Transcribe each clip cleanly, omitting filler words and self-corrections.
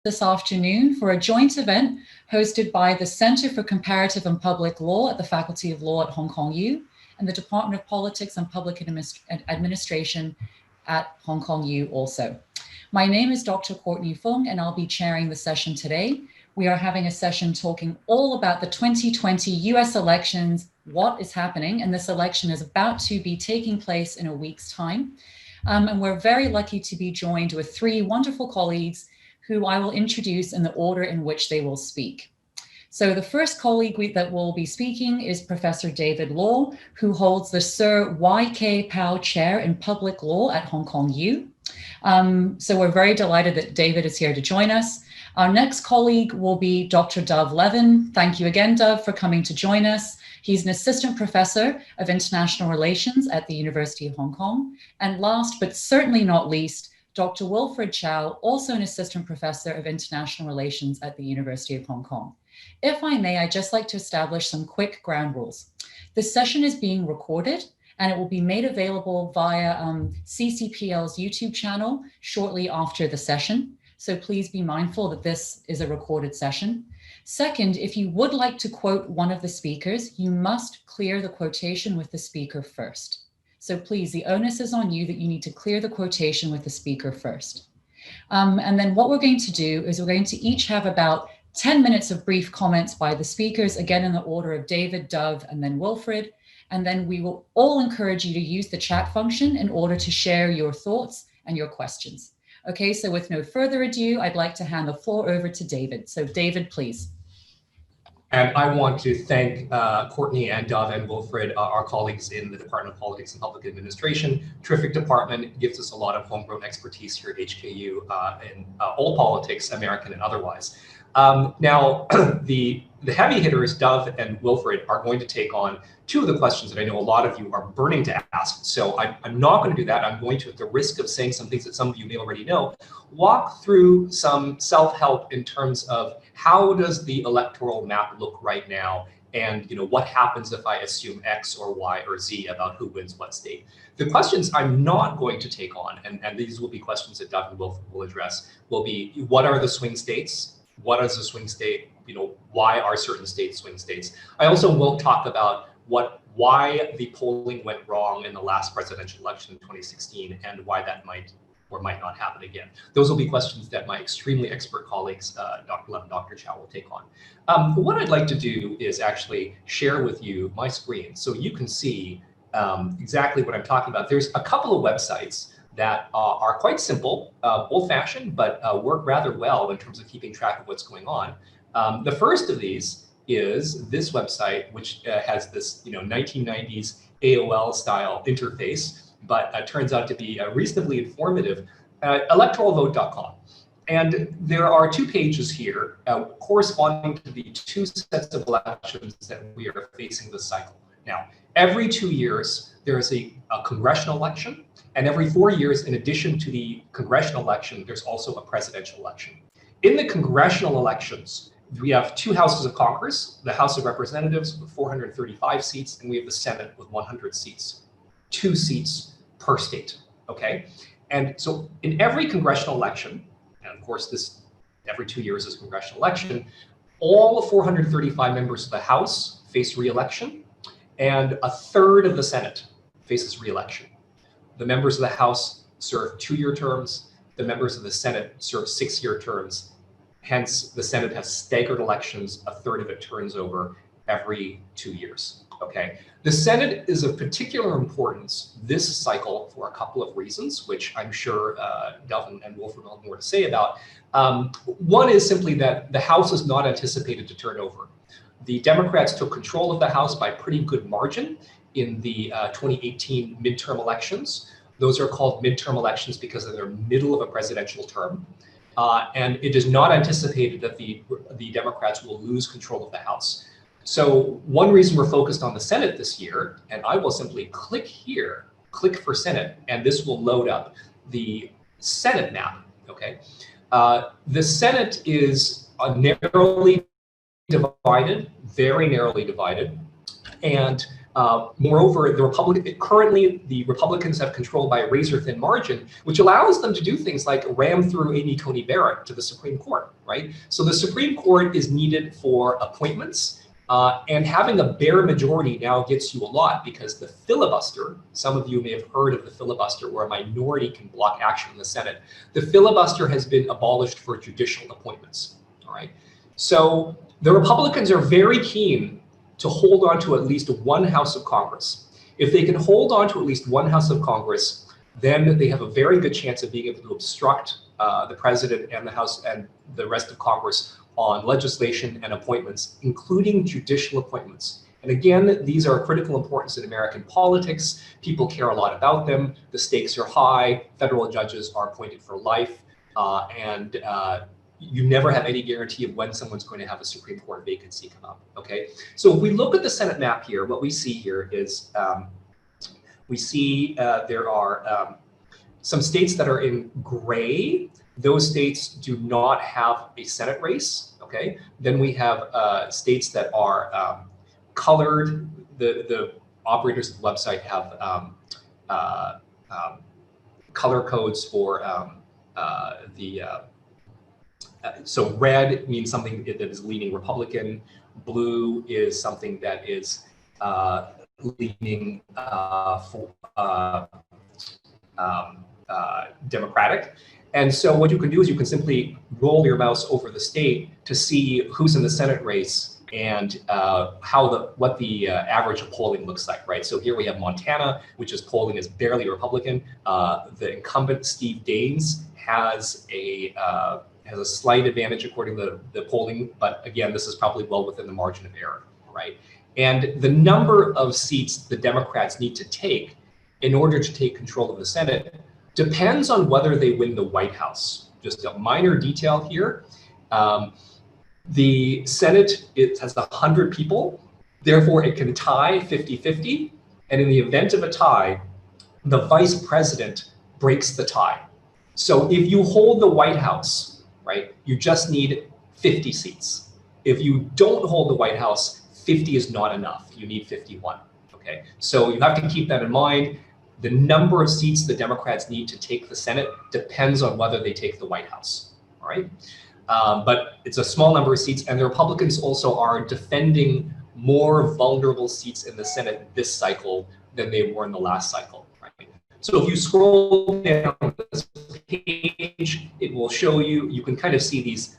this afternoon for a joint event hosted by the Center for Comparative and Public Law at the Faculty of Law at Hong Kong U and the Department of Politics and Public Administration at Hong Kong U also. My name is Dr. Courtney Fung, and I'll be chairing the session today. We are having a session talking all about the 2020 US elections, what is happening, and this election is about to be taking place in a week's time. And we're very lucky to be joined with three wonderful colleagues who I will introduce in the order in which they will speak. So the first colleague that will be speaking is Professor David Law, who holds the Sir Y.K. Pao Chair in Public Law at Hong Kong U. So we're very delighted that David is here to join us. Our next colleague will be Dr. Dov Levin. Thank you again, Dov, for coming to join us. He's an assistant professor of international relations at the University of Hong Kong. And last, but certainly not least, Dr. Wilfred Chow, also an assistant professor of international relations at the University of Hong Kong. If I may, I'd just like to establish some quick ground rules. This session is being recorded and it will be made available via CCPL's YouTube channel shortly after the session. So please be mindful that this is a recorded session. Second, if you would like to quote one of the speakers, you must clear the quotation with the speaker first. So please, the onus is on you that you need to clear the quotation with the speaker first. And then what we're going to do is we're going to each have about 10 minutes of brief comments by the speakers, again in the order of David, Dov, and then Wilfred. And then we will all encourage you to use the chat function in order to share your thoughts and your questions. Okay, so with no further ado, I'd like to hand the floor over to David. So David, please. And I want to thank Courtney and Dov and Wilfred, our colleagues in the Department of Politics and Public Administration. Terrific department. It gives us a lot of homegrown expertise here at HKU in all politics, American and otherwise. Now, the heavy hitters, Dov and Wilfred, are going to take on two of the questions that I know a lot of you are burning to ask. So I'm not going to do that. I'm going to, at the risk of saying some things that some of you may already know, walk through some self-help in terms of how does the electoral map look right now, and what happens if I assume X or Y or Z about who wins what state. The questions I'm not going to take on, and these will be questions that Dov and Wilfred will address, will be what are the swing states? What is a swing state? Why are certain states swing states? I also won't talk about why the polling went wrong in the last presidential election in 2016 and why that might or might not happen again. Those will be questions that my extremely expert colleagues, Dr. Levin, Dr. Chow, will take on. What I'd like to do is actually share with you my screen so you can see exactly what I'm talking about. There's a couple of websites that are quite simple, old-fashioned, but work rather well in terms of keeping track of what's going on. The first of these is this website, which has this 1990s AOL-style interface, but turns out to be reasonably informative, electoralvote.com. And there are two pages here corresponding to the two sets of elections that we are facing this cycle. Now, every 2 years, there is a congressional election, and every 4 years, in addition to the congressional election, there's also a presidential election. In the congressional elections, we have two houses of Congress, the House of Representatives with 435 seats, and we have the Senate with 100 seats, 2 seats per state, okay? And so in every congressional election, and of course this every 2 years is a congressional election, all 435 members of the House face re-election, and a third of the Senate faces re-election. The members of the House serve 2-year terms, the members of the Senate serve 6-year terms. Hence, the Senate has staggered elections, a third of it turns over every 2 years. Okay, the Senate is of particular importance this cycle for a couple of reasons, which I'm sure Dov and Wilfred will have more to say about. One is simply that the House is not anticipated to turn over. The Democrats took control of the House by pretty good margin in the 2018 midterm elections. Those are called midterm elections because they're middle of a presidential term. And it is not anticipated that the Democrats will lose control of the House. So one reason we're focused on the Senate this year, and I will simply click here, click for Senate, and this will load up the Senate map, okay? The Senate is narrowly divided, very narrowly divided, and Moreover, currently the Republicans have control by a razor-thin margin, which allows them to do things like ram through Amy Coney Barrett to the Supreme Court, right? So the Supreme Court is needed for appointments, and having a bare majority now gets you a lot, because the filibuster, some of you may have heard of the filibuster, where a minority can block action in the Senate. The filibuster has been abolished for judicial appointments, all right? So the Republicans are very keen to hold on to at least one House of Congress. If they can hold on to at least one House of Congress, then they have a very good chance of being able to obstruct the president and the House and the rest of Congress on legislation and appointments, including judicial appointments. And again, these are of critical importance in American politics. People care a lot about them. The stakes are high. Federal judges are appointed for life. And you never have any guarantee of when someone's going to have a Supreme Court vacancy come up, okay? So if we look at the Senate map here, what we see here is we see there are some states that are in gray. Those states do not have a Senate race, okay? Then we have states that are colored. The operators of the website have color codes for so red means something that is leaning Republican. Blue is something that is leaning Democratic. And so what you can do is you can simply roll your mouse over the state to see who's in the Senate race and what the average of polling looks like, right? So here we have Montana, which is polling as barely Republican. The incumbent Steve Daines has a slight advantage according to the polling, but again, this is probably well within the margin of error, right? And the number of seats the Democrats need to take in order to take control of the Senate depends on whether they win the White House. Just a minor detail here. The Senate, it has 100 people, therefore it can tie 50-50, and in the event of a tie, the vice president breaks the tie. So if you hold the White House, right, you just need 50 seats. If you don't hold the White House, 50 is not enough. You need 51, okay? So you have to keep that in mind. The number of seats the Democrats need to take the Senate depends on whether they take the White House, all right? But it's a small number of seats, and the Republicans also are defending more vulnerable seats in the Senate this cycle than they were in the last cycle, right? So if you scroll down this page, it will show you, you can kind of see these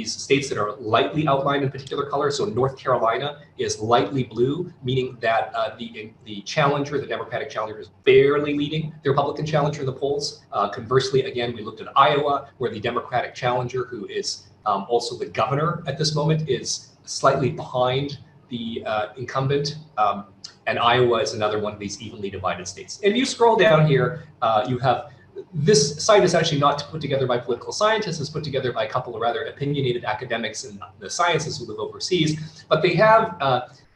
states that are lightly outlined in particular color. So North Carolina is lightly blue, meaning that the challenger, the Democratic challenger, is barely leading the Republican challenger in the polls. Conversely, again, we looked at Iowa, where the Democratic challenger, who is also the governor at this moment, is slightly behind the incumbent. And Iowa is another one of these evenly divided states. And if you scroll down here, you have, this site is actually not put together by political scientists. It's put together by a couple of rather opinionated academics in the sciences who live overseas. But they have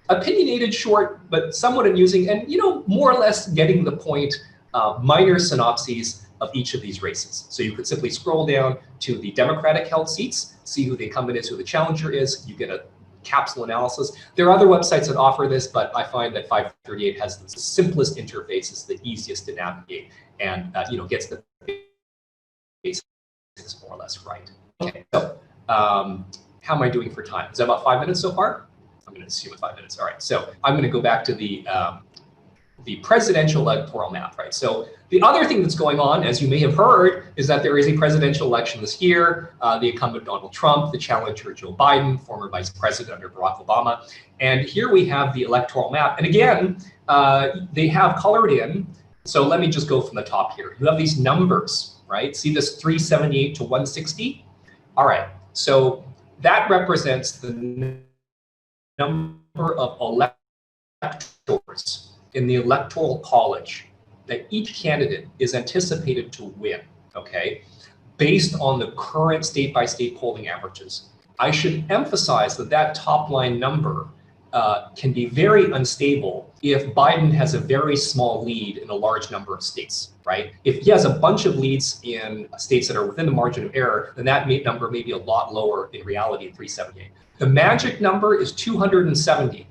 opinionated, short, but somewhat amusing, and more or less getting the point, minor synopses of each of these races. So you could simply scroll down to the Democratic held seats, see who the incumbent is, who the challenger is. You get a capsule analysis. There are other websites that offer this, but I find that 538 has the simplest interface, it's the easiest to navigate, and gets the basics more or less right. Okay, so how am I doing for time? Is that about 5 minutes so far? I'm going to assume it's 5 minutes. All right, so I'm going to go back to the presidential electoral map, right? So the other thing that's going on, as you may have heard, is that there is a presidential election this year. The incumbent Donald Trump, the challenger Joe Biden, former vice president under Barack Obama. And here we have the electoral map. And again, they have colored in. So let me just go from the top here. You have these numbers, right? See this 378 to 160? All right, so that represents the number of electors in the Electoral College that each candidate is anticipated to win, okay, based on the current state-by-state polling averages. I should emphasize that that top line number can be very unstable if Biden has a very small lead in a large number of states, right? If he has a bunch of leads in states that are within the margin of error, then that number may be a lot lower in reality at 378. The magic number is 270.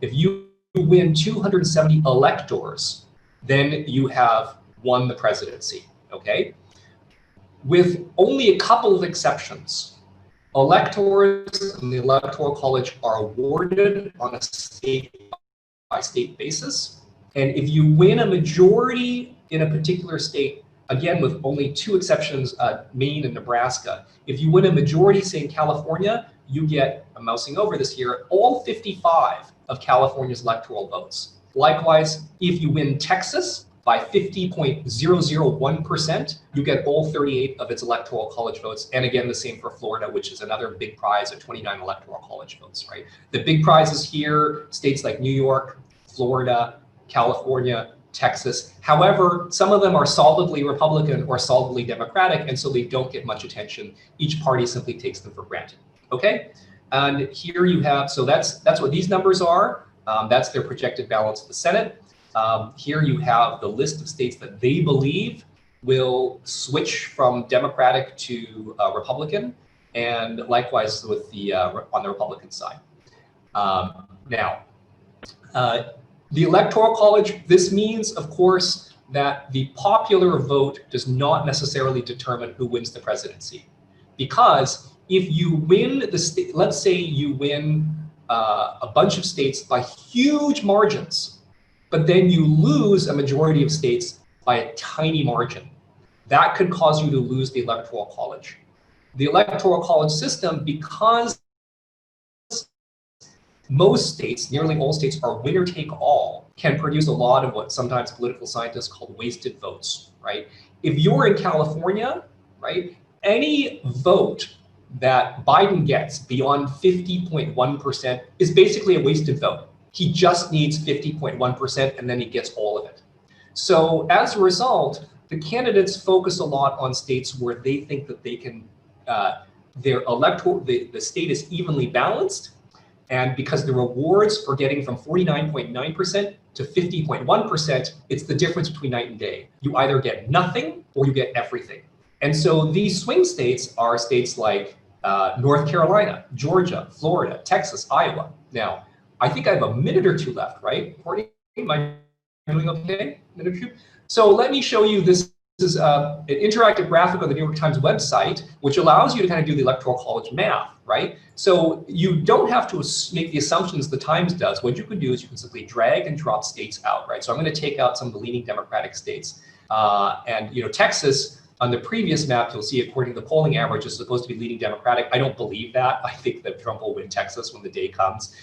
If you win 270 electors, then you have won the presidency, okay? With only a couple of exceptions. Electors in the Electoral College are awarded on a state-by-state basis. And if you win a majority in a particular state, again, with only two exceptions, Maine and Nebraska, if you win a majority, say in California, you get, I'm mousing over this here, all 55 of California's electoral votes. Likewise, if you win Texas by 50.001%, you get all 38 of its electoral college votes. And again, the same for Florida, which is another big prize of 29 electoral college votes, right? The big prizes here, states like New York, Florida, California, Texas. However, some of them are solidly Republican or solidly Democratic, and so they don't get much attention. Each party simply takes them for granted, okay? And here you have, so that's what these numbers are. That's their projected balance of the Senate. Here you have the list of states that they believe will switch from Democratic to Republican, and likewise with the on the Republican side. The Electoral College, this means, of course, that the popular vote does not necessarily determine who wins the presidency. Because if you win the state, let's say you win a bunch of states by huge margins, but then you lose a majority of states by a tiny margin, that could cause you to lose the Electoral College. The Electoral College system, because most states, nearly all states, are winner take all, can produce a lot of what sometimes political scientists call wasted votes, right? If you're in California, right, any vote that Biden gets beyond 50.1% is basically a wasted vote. He just needs 50.1% and then he gets all of it. So as a result, the candidates focus a lot on states where they think that they can, their electoral, the state is evenly balanced. And because the rewards for getting from 49.9% to 50.1%, it's the difference between night and day. You either get nothing or you get everything. And so these swing states are states like North Carolina, Georgia, Florida, Texas, Iowa. Now, I think I have a minute or two left, right? Courtney, am I doing okay? Minute or two? So let me show you this. This is an interactive graphic on the New York Times website, which allows you to kind of do the Electoral College math, right? So you don't have to make the assumptions the Times does. What you can do is you can simply drag and drop states out, right? So I'm going to take out some of the leaning Democratic states. And you know, Texas, on the previous map, you'll see according to the polling average is supposed to be leaning Democratic. I don't believe that. I think that Trump will win Texas when the day comes.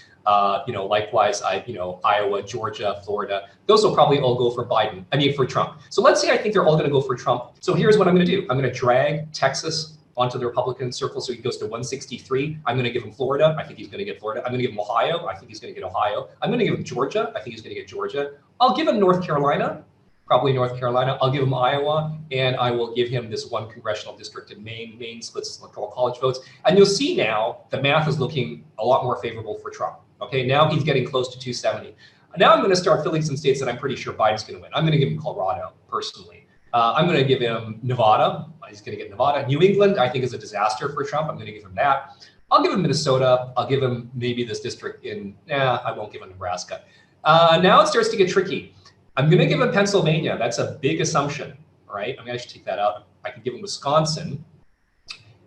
You know, likewise, Iowa, Georgia, Florida, those will probably all go for Biden. I mean, for Trump. So let's say I think they're all going to go for Trump. So here's what I'm going to do. I'm going to drag Texas onto the Republican circle, so he goes to 163. I'm going to give him Florida. I think he's going to get Florida. I'm going to give him Ohio. I think he's going to get Ohio. I'm going to give him Georgia. I think he's going to get Georgia. I'll give him North Carolina. Probably North Carolina. I'll give him Iowa, and I will give him this one congressional district in Maine. Maine splits electoral college votes. And you'll see now the math is looking a lot more favorable for Trump. Okay, now he's getting close to 270. Now I'm going to start filling some states that I'm pretty sure Biden's going to win. I'm going to give him Colorado, personally. I'm going to give him Nevada. He's going to get Nevada. New England, I think, is a disaster for Trump. I'm going to give him that. I'll give him Minnesota. I'll give him maybe this district in, I won't give him Nebraska. Now it starts to get tricky. I'm going to give him Pennsylvania. That's a big assumption, right? I'm going to actually take that out. I can give him Wisconsin.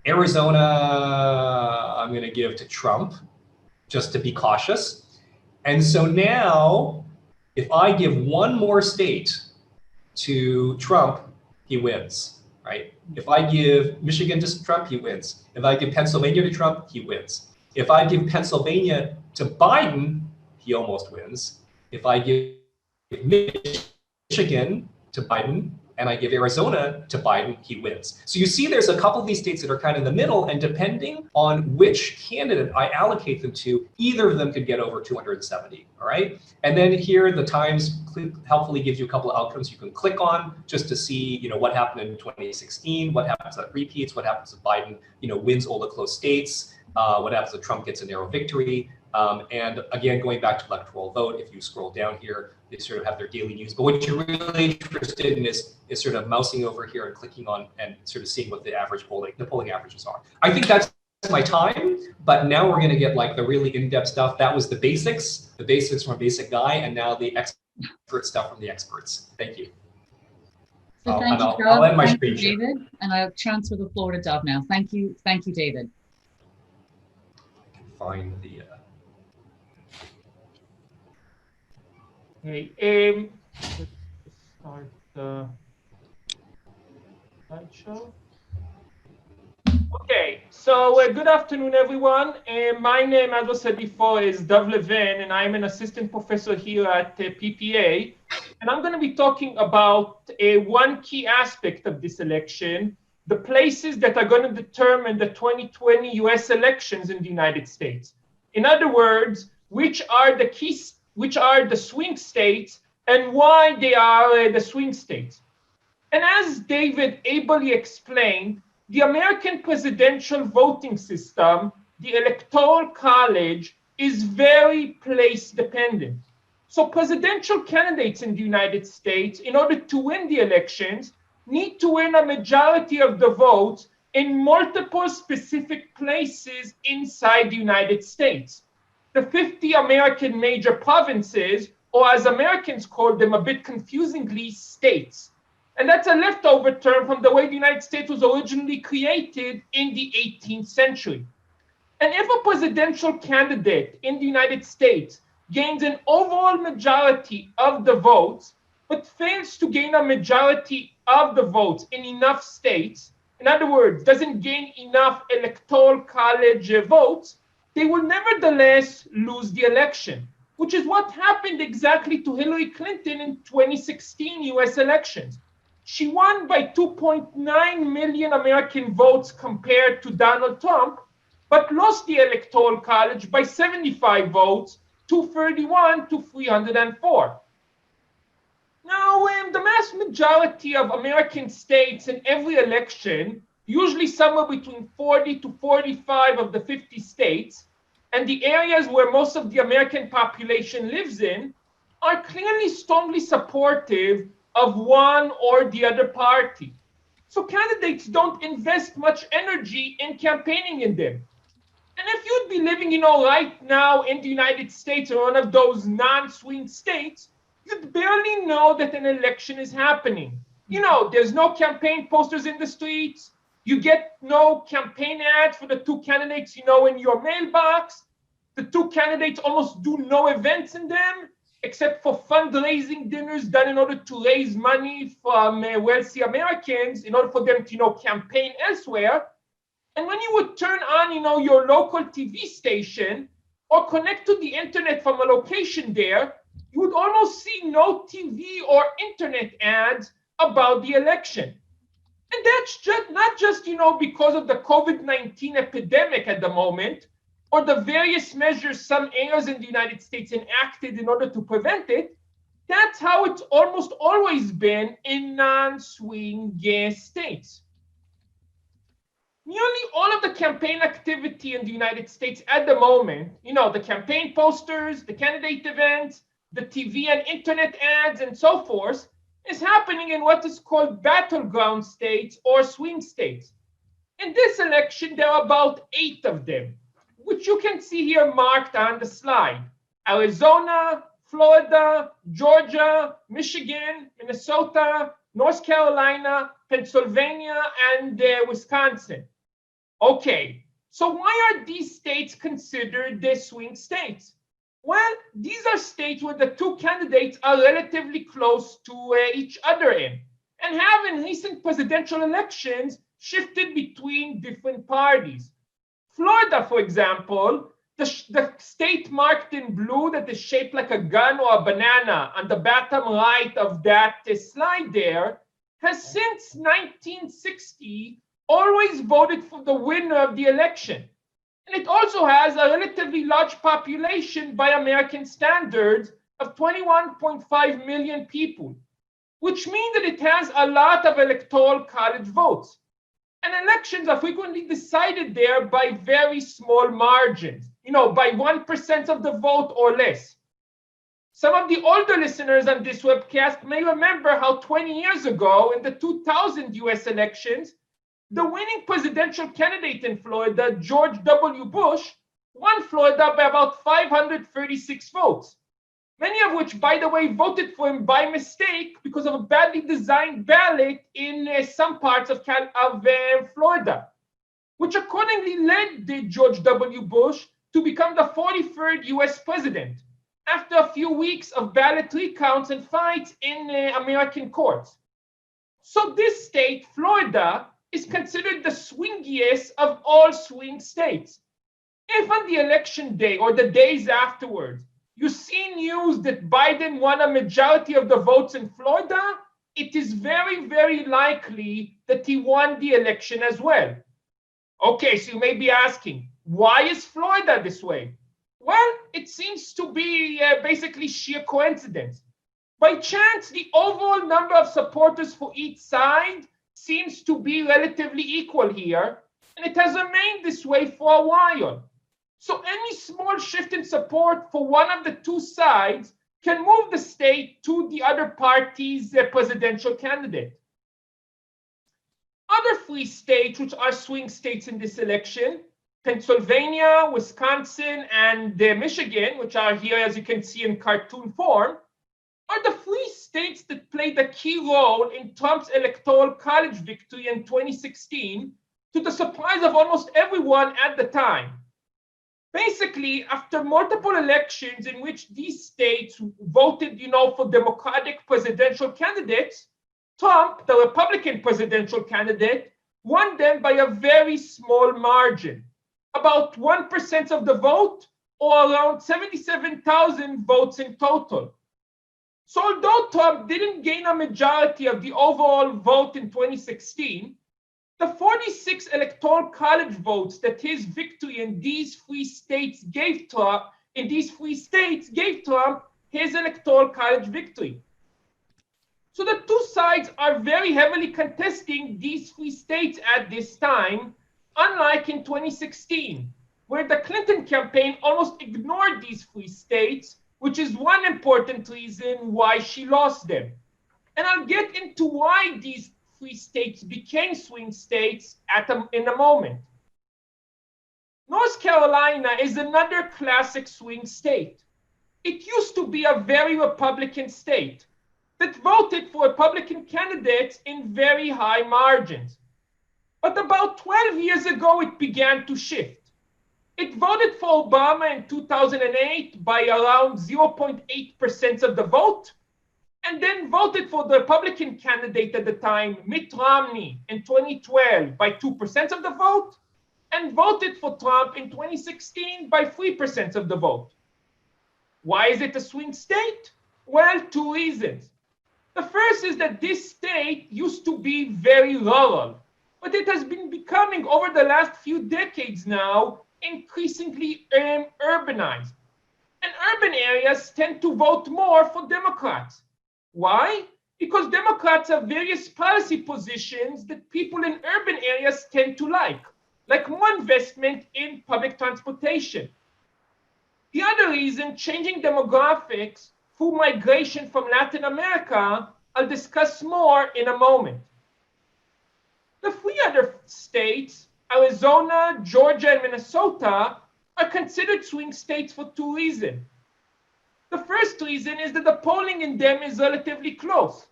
Arizona, I'm going to give to Trump, just to be cautious. And so now, if I give one more state to Trump, he wins, right? If I give Michigan to Trump, he wins. If I give Pennsylvania to Trump, he wins. If I give Pennsylvania to Biden, he almost wins. If I give Michigan to Biden and I give Arizona to Biden, he wins. So you see there's a couple of these states that are kind of in the middle, and depending on which candidate I allocate them to, either of them could get over 270, all right? And then here the Times helpfully gives you a couple of outcomes you can click on just to see, you know, what happened in 2016, what happens if repeats, what happens if Biden, you know, wins all the close states, what happens if Trump gets a narrow victory. And again, going back to electoral vote, if you scroll down here, they sort of have their daily news. But what you're really interested in is sort of mousing over here and clicking on and sort of seeing what the polling averages are. I think that's my time, but now we're going to get like the really in-depth stuff. That was the basics from a basic guy, and now the expert stuff from the experts. Thank you. So thank you, I'll end my thank screen you, share. David, and I'll transfer the floor to Dov now. Thank you, David. I can find the. Okay, let's start the slideshow. Okay, so good afternoon, everyone. My name, as was said before, is Dov Levin, and I'm an assistant professor here at PPA. And I'm going to be talking about one key aspect of this election, the places that are going to determine the 2020 US elections in the United States. In other words, which are the swing states and why they are the swing states. And as David ably explained, the American presidential voting system, the Electoral College, is very place dependent. So presidential candidates in the United States, in order to win the elections, need to win a majority of the votes in multiple specific places inside the United States. The 50 American major provinces, or as Americans call them a bit confusingly, states. And that's a leftover term from the way the United States was originally created in the 18th century. And if a presidential candidate in the United States gains an overall majority of the votes, but fails to gain a majority of the votes in enough states, in other words, doesn't gain enough electoral college votes, they will nevertheless lose the election, which is what happened exactly to Hillary Clinton in 2016 US elections. She won by 2.9 million American votes compared to Donald Trump, but lost the Electoral College by 75 votes, 231 to 304. Now, the mass majority of American states in every election, usually somewhere between 40 to 45 of the 50 states, and the areas where most of the American population lives in, are clearly strongly supportive of one or the other party. So candidates don't invest much energy in campaigning in them. And if you'd be living, right now in the United States or one of those non-swing states, you'd barely know that an election is happening. There's no campaign posters in the streets. You get no campaign ads for the two candidates, in your mailbox. The two candidates almost do no events in them, except for fundraising dinners done in order to raise money from wealthy Americans in order for them to, campaign elsewhere. And when you would turn on, your local TV station or connect to the internet from a location there, you would almost see no TV or internet ads about the election. And that's not just, because of the COVID-19 epidemic at the moment, or the various measures some areas in the United States enacted in order to prevent it. That's how it's almost always been in non-swing states. Nearly all of the campaign activity in the United States at the moment, the campaign posters, the candidate events, the TV and internet ads, and so forth, is happening in what is called battleground states or swing states. In this election, there are about 8 of them, which you can see here marked on the slide: Arizona, Florida, Georgia, Michigan, Minnesota, North Carolina, Pennsylvania, and Wisconsin. Okay, so why are these states considered the swing states? Well, these are states where the two candidates are relatively close to each other in, and have in recent presidential elections shifted between different parties. Florida, for example, the state marked in blue that is shaped like a gun or a banana on the bottom right of that slide there, has since 1960 always voted for the winner of the election. And it also has a relatively large population by American standards of 21.5 million people, which means that it has a lot of electoral college votes. And elections are frequently decided there by very small margins, by 1% of the vote or less. Some of the older listeners on this webcast may remember how 20 years ago in the 2000 US elections, the winning presidential candidate in Florida, George W. Bush, won Florida by about 536 votes, many of which, by the way, voted for him by mistake because of a badly designed ballot in some parts of Florida, which accordingly led George W. Bush to become the 43rd US president after a few weeks of ballot recounts and fights in American courts. So this state, Florida, is considered the swingiest of all swing states. If on the election day or the days afterwards, you see news that Biden won a majority of the votes in Florida, it is very, very likely that he won the election as well. Okay, so you may be asking, why is Florida this way? Well, it seems to be basically sheer coincidence. By chance, the overall number of supporters for each side seems to be relatively equal here, and it has remained this way for a while. So any small shift in support for one of the two sides can move the state to the other party's presidential candidate. Other free states, which are swing states in this election, Pennsylvania, Wisconsin, and Michigan, which are here, as you can see in cartoon form, are the free states that played a key role in Trump's electoral college victory in 2016, to the surprise of almost everyone at the time. Basically, after multiple elections in which these states voted, for Democratic presidential candidates, Trump, the Republican presidential candidate, won them by a very small margin, about 1% of the vote, or around 77,000 votes in total. So although Trump didn't gain a majority of the overall vote in 2016, the 46 electoral college votes that his victory in these free states gave Trump his electoral college victory. So the two sides are very heavily contesting these free states at this time, unlike in 2016, where the Clinton campaign almost ignored these free states, which is one important reason why she lost them. And I'll get into why these free states became swing states in a moment. North Carolina is another classic swing state. It used to be a very Republican state that voted for Republican candidates in very high margins. But about 12 years ago, it began to shift. It voted for Obama in 2008 by around 0.8% of the vote, and then voted for the Republican candidate at the time, Mitt Romney, in 2012 by 2% of the vote, and voted for Trump in 2016 by 3% of the vote. Why is it a swing state? Well, two reasons. The first is that this state used to be very rural, but it has been becoming, over the last few decades now, increasingly urbanized. And urban areas tend to vote more for Democrats. Why? Because Democrats have various policy positions that people in urban areas tend to like more investment in public transportation. The other reason, changing demographics through migration from Latin America, I'll discuss more in a moment. The three other states, Arizona, Georgia, and Minnesota, are considered swing states for two reasons. The first reason is that the polling in them is relatively close.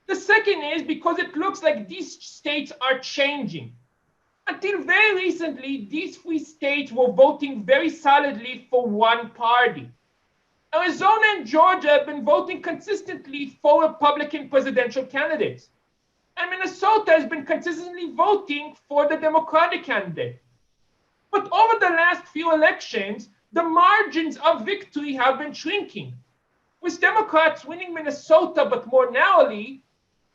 The second is because it looks like these states are changing. Until very recently, these three states were voting very solidly for one party. Arizona and Georgia have been voting consistently for Republican presidential candidates. And Minnesota has been consistently voting for the Democratic candidate. But over the last few elections, the margins of victory have been shrinking, with Democrats winning Minnesota but more narrowly,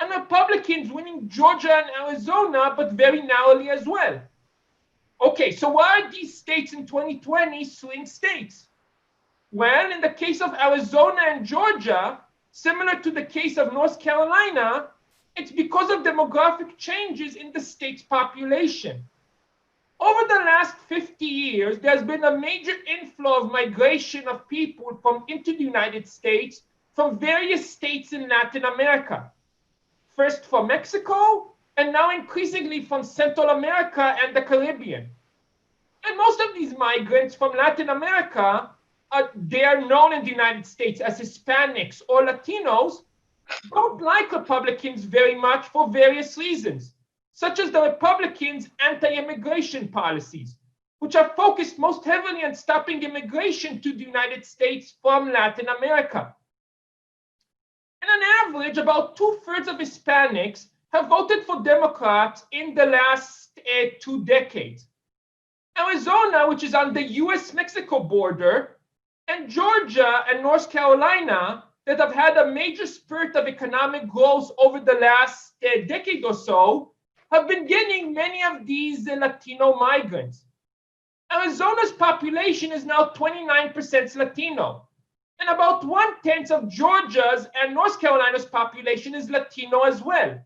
and Republicans winning Georgia and Arizona but very narrowly as well. Okay, so why are these states in 2020 swing states? Well, in the case of Arizona and Georgia, similar to the case of North Carolina, it's because of demographic changes in the state's population. Over the last 50 years, there's been a major inflow of migration of people into the United States from various states in Latin America. First from Mexico, and now increasingly from Central America and the Caribbean. And most of these migrants from Latin America, they are known in the United States as Hispanics or Latinos, don't like Republicans very much for various reasons, such as the Republicans' anti-immigration policies, which are focused most heavily on stopping immigration to the United States from Latin America. And on average, about 2/3 of Hispanics have voted for Democrats in the last 2 decades. Arizona, which is on the US-Mexico border, and Georgia and North Carolina, that have had a major spurt of economic growth over the last decade or so, have been getting many of these Latino migrants. Arizona's population is now 29% Latino, and about 1/10 of Georgia's and North Carolina's population is Latino as well.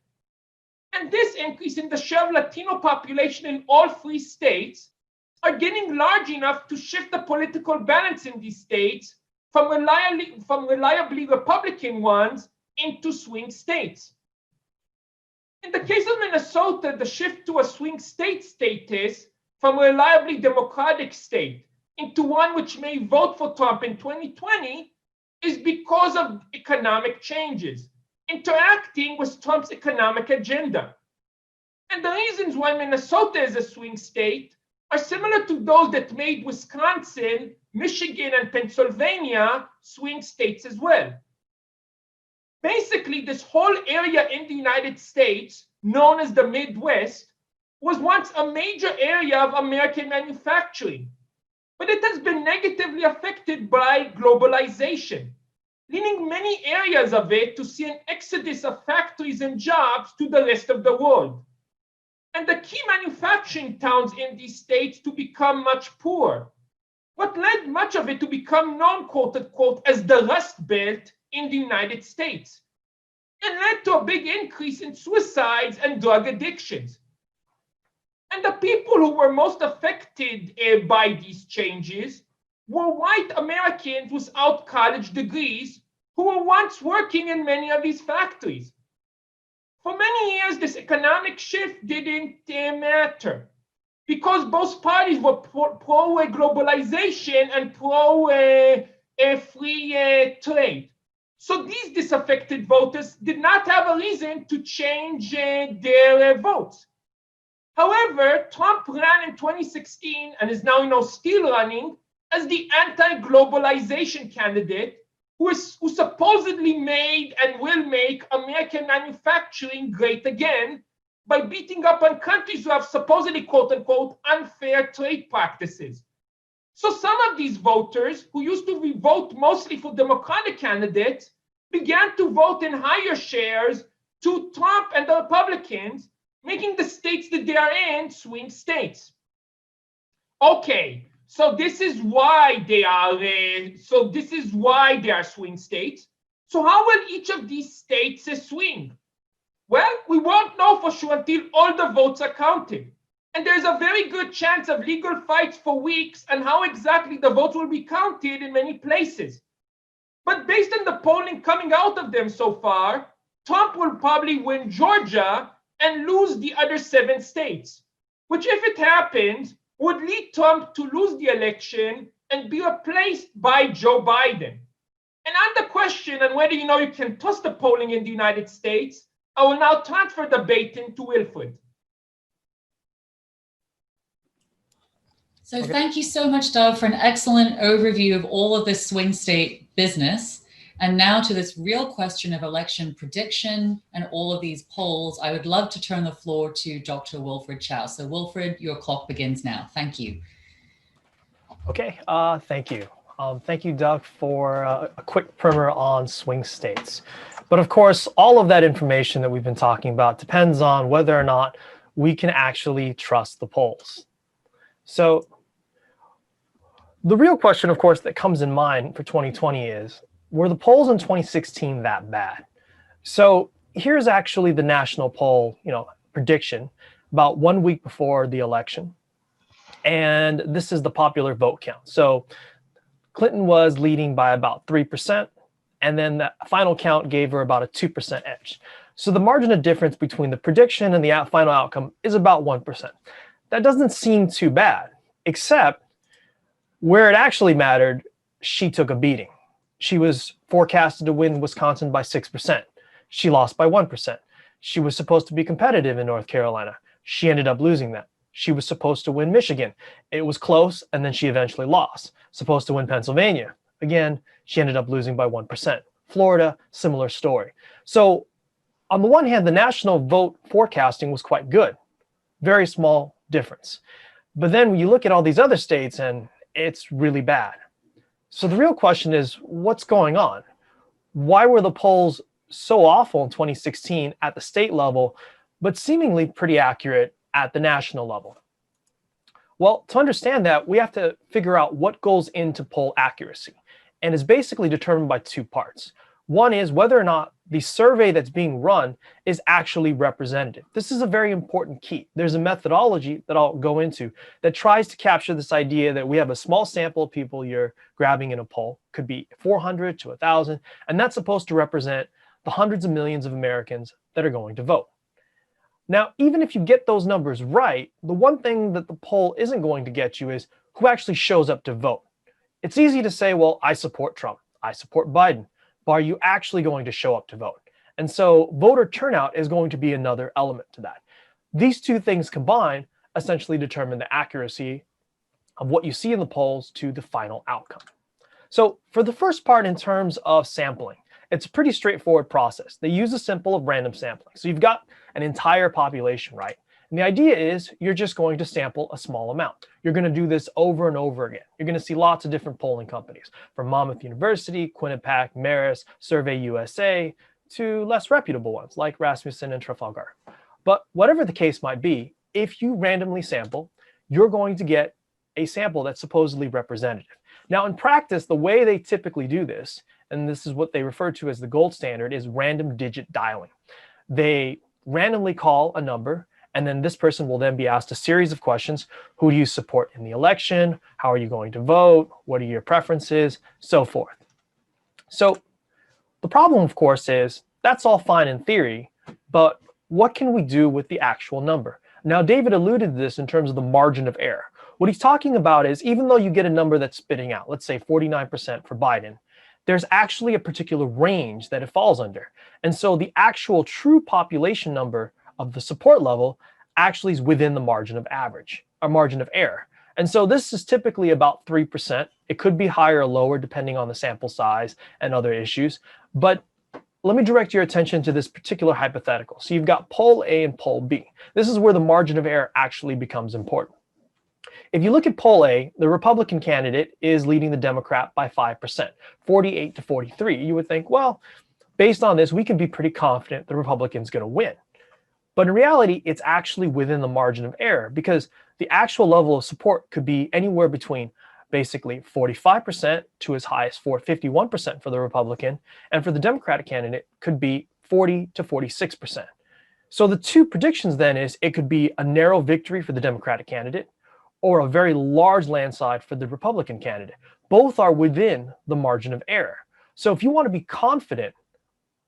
And this increase in the share of Latino population in all 3 states are getting large enough to shift the political balance in these states from reliably Republican ones into swing states. In the case of Minnesota, the shift to a swing state status from a reliably Democratic state into one which may vote for Trump in 2020 is because of economic changes, interacting with Trump's economic agenda. And the reasons why Minnesota is a swing state are similar to those that made Wisconsin, Michigan, and Pennsylvania swing states as well. Basically, this whole area in the United States, known as the Midwest, was once a major area of American manufacturing, but it has been negatively affected by globalization, leading many areas of it to see an exodus of factories and jobs to the rest of the world. And the key manufacturing towns in these states to become much poorer, what led much of it to become known, quote unquote, as the Rust Belt in the United States, and led to a big increase in suicides and drug addictions. And the people who were most affected by these changes were white Americans without college degrees who were once working in many of these factories. For many years, this economic shift didn't matter because both parties were pro-globalization and pro-free trade. So these disaffected voters did not have a reason to change their votes. However, Trump ran in 2016 and is now still running as the anti-globalization candidate who supposedly made and will make American manufacturing great again by beating up on countries who have supposedly, quote unquote, unfair trade practices. So some of these voters who used to vote mostly for Democratic candidates began to vote in higher shares to Trump and the Republicans, making the states that they are in swing states. Okay, so this is why they are swing states. So how will each of these states swing? Well, we won't know for sure until all the votes are counted. And there's a very good chance of legal fights for weeks on how exactly the votes will be counted in many places. But based on the polling coming out of them so far, Trump will probably win Georgia and lose the other 7 states, which if it happens, would lead Trump to lose the election and be replaced by Joe Biden. And on the question on whether you can trust the polling in the United States, I will now transfer the baton to Wilfred. So thank you so much, Doug, for an excellent overview of all of this swing state business. And now to this real question of election prediction and all of these polls, I would love to turn the floor to Dr. Wilfred Chow. So Wilfred, your clock begins now. Thank you. Okay, thank you. Thank you, Doug, for a quick primer on swing states. But of course, all of that information that we've been talking about depends on whether or not we can actually trust the polls. So the real question, of course, that comes in mind for 2020 is, were the polls in 2016 that bad? So here's actually the national poll, prediction about 1 week before the election. And this is the popular vote count. So Clinton was leading by about 3%, and then the final count gave her about a 2% edge. So the margin of difference between the prediction and the final outcome is about 1%. That doesn't seem too bad, except where it actually mattered, she took a beating. She was forecasted to win Wisconsin by 6%. She lost by 1%. She was supposed to be competitive in North Carolina. She ended up losing that. She was supposed to win Michigan. It was close, and then she eventually lost. Supposed to win Pennsylvania. Again, she ended up losing by 1%. Florida, similar story. So on the one hand, the national vote forecasting was quite good. Very small difference. But then when you look at all these other states, and it's really bad. So the real question is, what's going on? Why were the polls so awful in 2016 at the state level, but seemingly pretty accurate at the national level? Well, to understand that, we have to figure out what goes into poll accuracy, and is basically determined by two parts. One is whether or not the survey that's being run is actually representative. This is a very important key. There's a methodology that I'll go into that tries to capture this idea that we have a small sample of people you're grabbing in a poll, could be 400 to 1,000, and that's supposed to represent the hundreds of millions of Americans that are going to vote. Now, even if you get those numbers right, the one thing that the poll isn't going to get you is who actually shows up to vote. It's easy to say, well, I support Trump, I support Biden, but are you actually going to show up to vote? And so voter turnout is going to be another element to that. These two things combined essentially determine the accuracy of what you see in the polls to the final outcome. So for the first part, in terms of sampling, it's a pretty straightforward process. They use a simple of random sampling. So you've got an entire population, right? And the idea is you're just going to sample a small amount. You're going to do this over and over again. You're going to see lots of different polling companies, from Monmouth University, Quinnipiac, Marist, Survey USA, to less reputable ones like Rasmussen and Trafalgar. But whatever the case might be, if you randomly sample, you're going to get a sample that's supposedly representative. Now, in practice, the way they typically do this, and this is what they refer to as the gold standard, is random digit dialing. They randomly call a number, and then this person will then be asked a series of questions. Who do you support in the election? How are you going to vote? What are your preferences? So forth. So the problem, of course, is that's all fine in theory, but what can we do with the actual number? Now, David alluded to this in terms of the margin of error. What he's talking about is, even though you get a number that's spitting out, let's say 49% for Biden, there's actually a particular range that it falls under. And so the actual true population number of the support level actually is within the margin of average, or margin of error. And so this is typically about 3%. It could be higher or lower depending on the sample size and other issues. But let me direct your attention to this particular hypothetical. So you've got poll A and poll B. This is where the margin of error actually becomes important. If you look at poll A, the Republican candidate is leading the Democrat by 5%, 48 to 43. You would think, well, based on this, we can be pretty confident the Republican's going to win. But in reality, it's actually within the margin of error, because the actual level of support could be anywhere between basically 45% to as high as 51% for the Republican, and for the Democratic candidate could be 40 to 46%. So the two predictions then is it could be a narrow victory for the Democratic candidate or a very large landslide for the Republican candidate. Both are within the margin of error. So if you want to be confident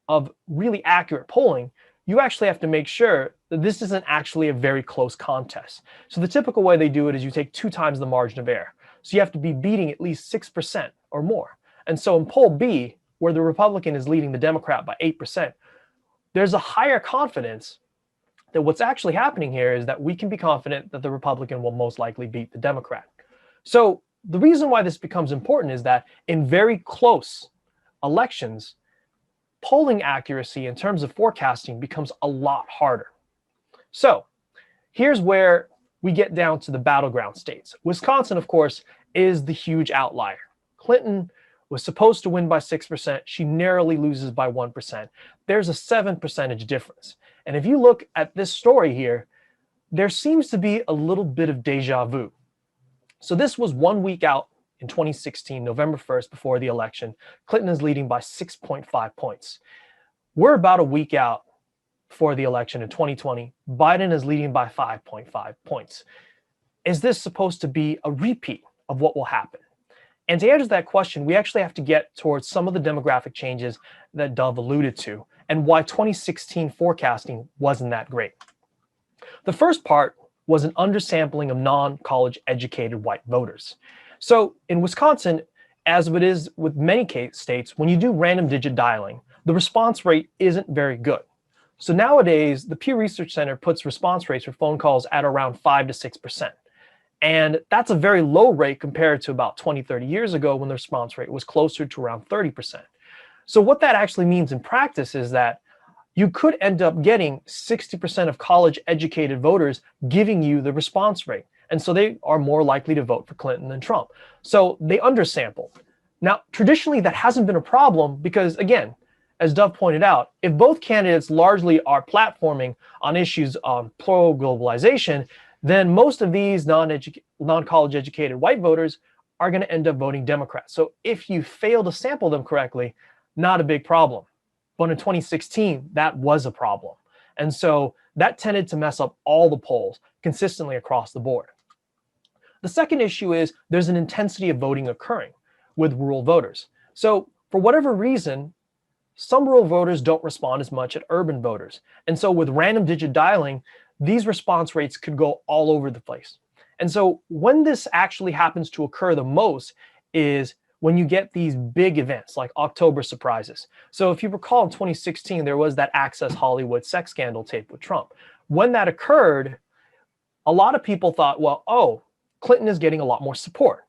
of really accurate polling, you actually have to make sure that this isn't actually a very close contest. So the typical way they do it is you take 2 times the margin of error. So you have to be beating at least 6% or more. And so in poll B, where the Republican is leading the Democrat by 8%, there's a higher confidence that what's actually happening here is that we can be confident that the Republican will most likely beat the Democrat. So the reason why this becomes important is that in very close elections, polling accuracy in terms of forecasting becomes a lot harder. So here's where we get down to the battleground states. Wisconsin, of course, is the huge outlier. Clinton was supposed to win by 6%. She narrowly loses by 1%. There's a 7% difference. And if you look at this story here, there seems to be a little bit of deja vu. So this was 1 week out in 2016, November 1st, before the election. Clinton is leading by 6.5 points. We're about a week out before the election in 2020. Biden is leading by 5.5 points. Is this supposed to be a repeat of what will happen? And to answer that question, we actually have to get towards some of the demographic changes that Dov alluded to. and why 2016 forecasting wasn't that great. The first part was an undersampling of non-college educated white voters. So in Wisconsin, as it is with many states, when you do random digit dialing, the response rate isn't very good. So nowadays, the Pew Research Center puts response rates for phone calls at around 5 to 6%. And that's a very low rate compared to about 20, 30 years ago when the response rate was closer to around 30%. So what that actually means in practice is that you could end up getting 60% of college educated voters giving you the response rate. And so they are more likely to vote for Clinton than Trump. So they undersample. Now, traditionally, that hasn't been a problem because, again, as Dov pointed out, if both candidates largely are platforming on issues on pro-globalization, then most of these non-college educated white voters are going to end up voting Democrat. So if you fail to sample them correctly, not a big problem. But in 2016, that was a problem. And so that tended to mess up all the polls consistently across the board. The second issue is there's an intensity of voting occurring with rural voters. So for whatever reason, some rural voters don't respond as much as urban voters. And so with random digit dialing, these response rates could go all over the place. And so when this actually happens to occur the most is when you get these big events like October surprises. So if you recall in 2016, there was that Access Hollywood sex scandal tape with Trump. When that occurred, a lot of people thought, well, oh, Clinton is getting a lot more support.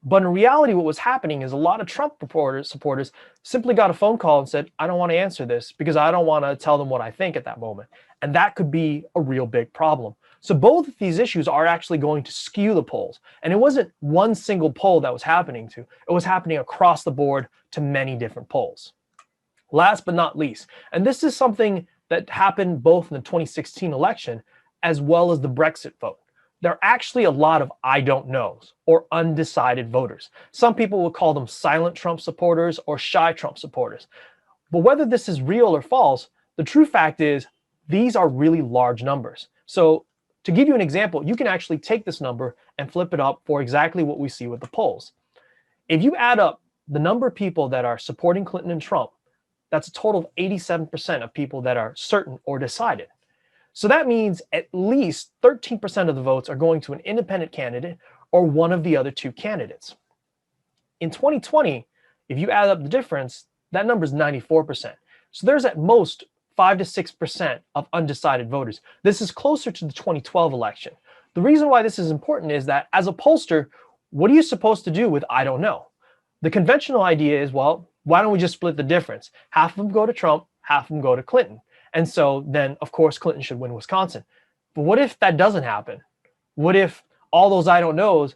But in reality, what was happening is a lot of Trump supporters simply got a phone call and said, I don't want to answer this because I don't want to tell them what I think at that moment. And that could be a real big problem. So both of these issues are actually going to skew the polls. And it wasn't one single poll that was happening to. It was happening across the board to many different polls. Last but not least, and this is something that happened both in the 2016 election as well as the Brexit vote. There are actually a lot of I don't knows or undecided voters. Some people will call them silent Trump supporters or shy Trump supporters. But whether this is real or false, the true fact is these are really large numbers. So to give you an example, you can actually take this number and flip it up for exactly what we see with the polls. If you add up the number of people that are supporting Clinton and Trump, that's a total of 87% of people that are certain or decided. So that means at least 13% of the votes are going to an independent candidate or one of the other two candidates. In 2020, if you add up the difference, that number is 94%. So there's at most 5 to 6% of undecided voters. This is closer to the 2012 election. The reason why this is important is that as a pollster, what are you supposed to do with I don't know? The conventional idea is, well, why don't we just split the difference? Half of them go to Trump, half of them go to Clinton. And so then, of course, Clinton should win Wisconsin. But what if that doesn't happen? What if all those I don't knows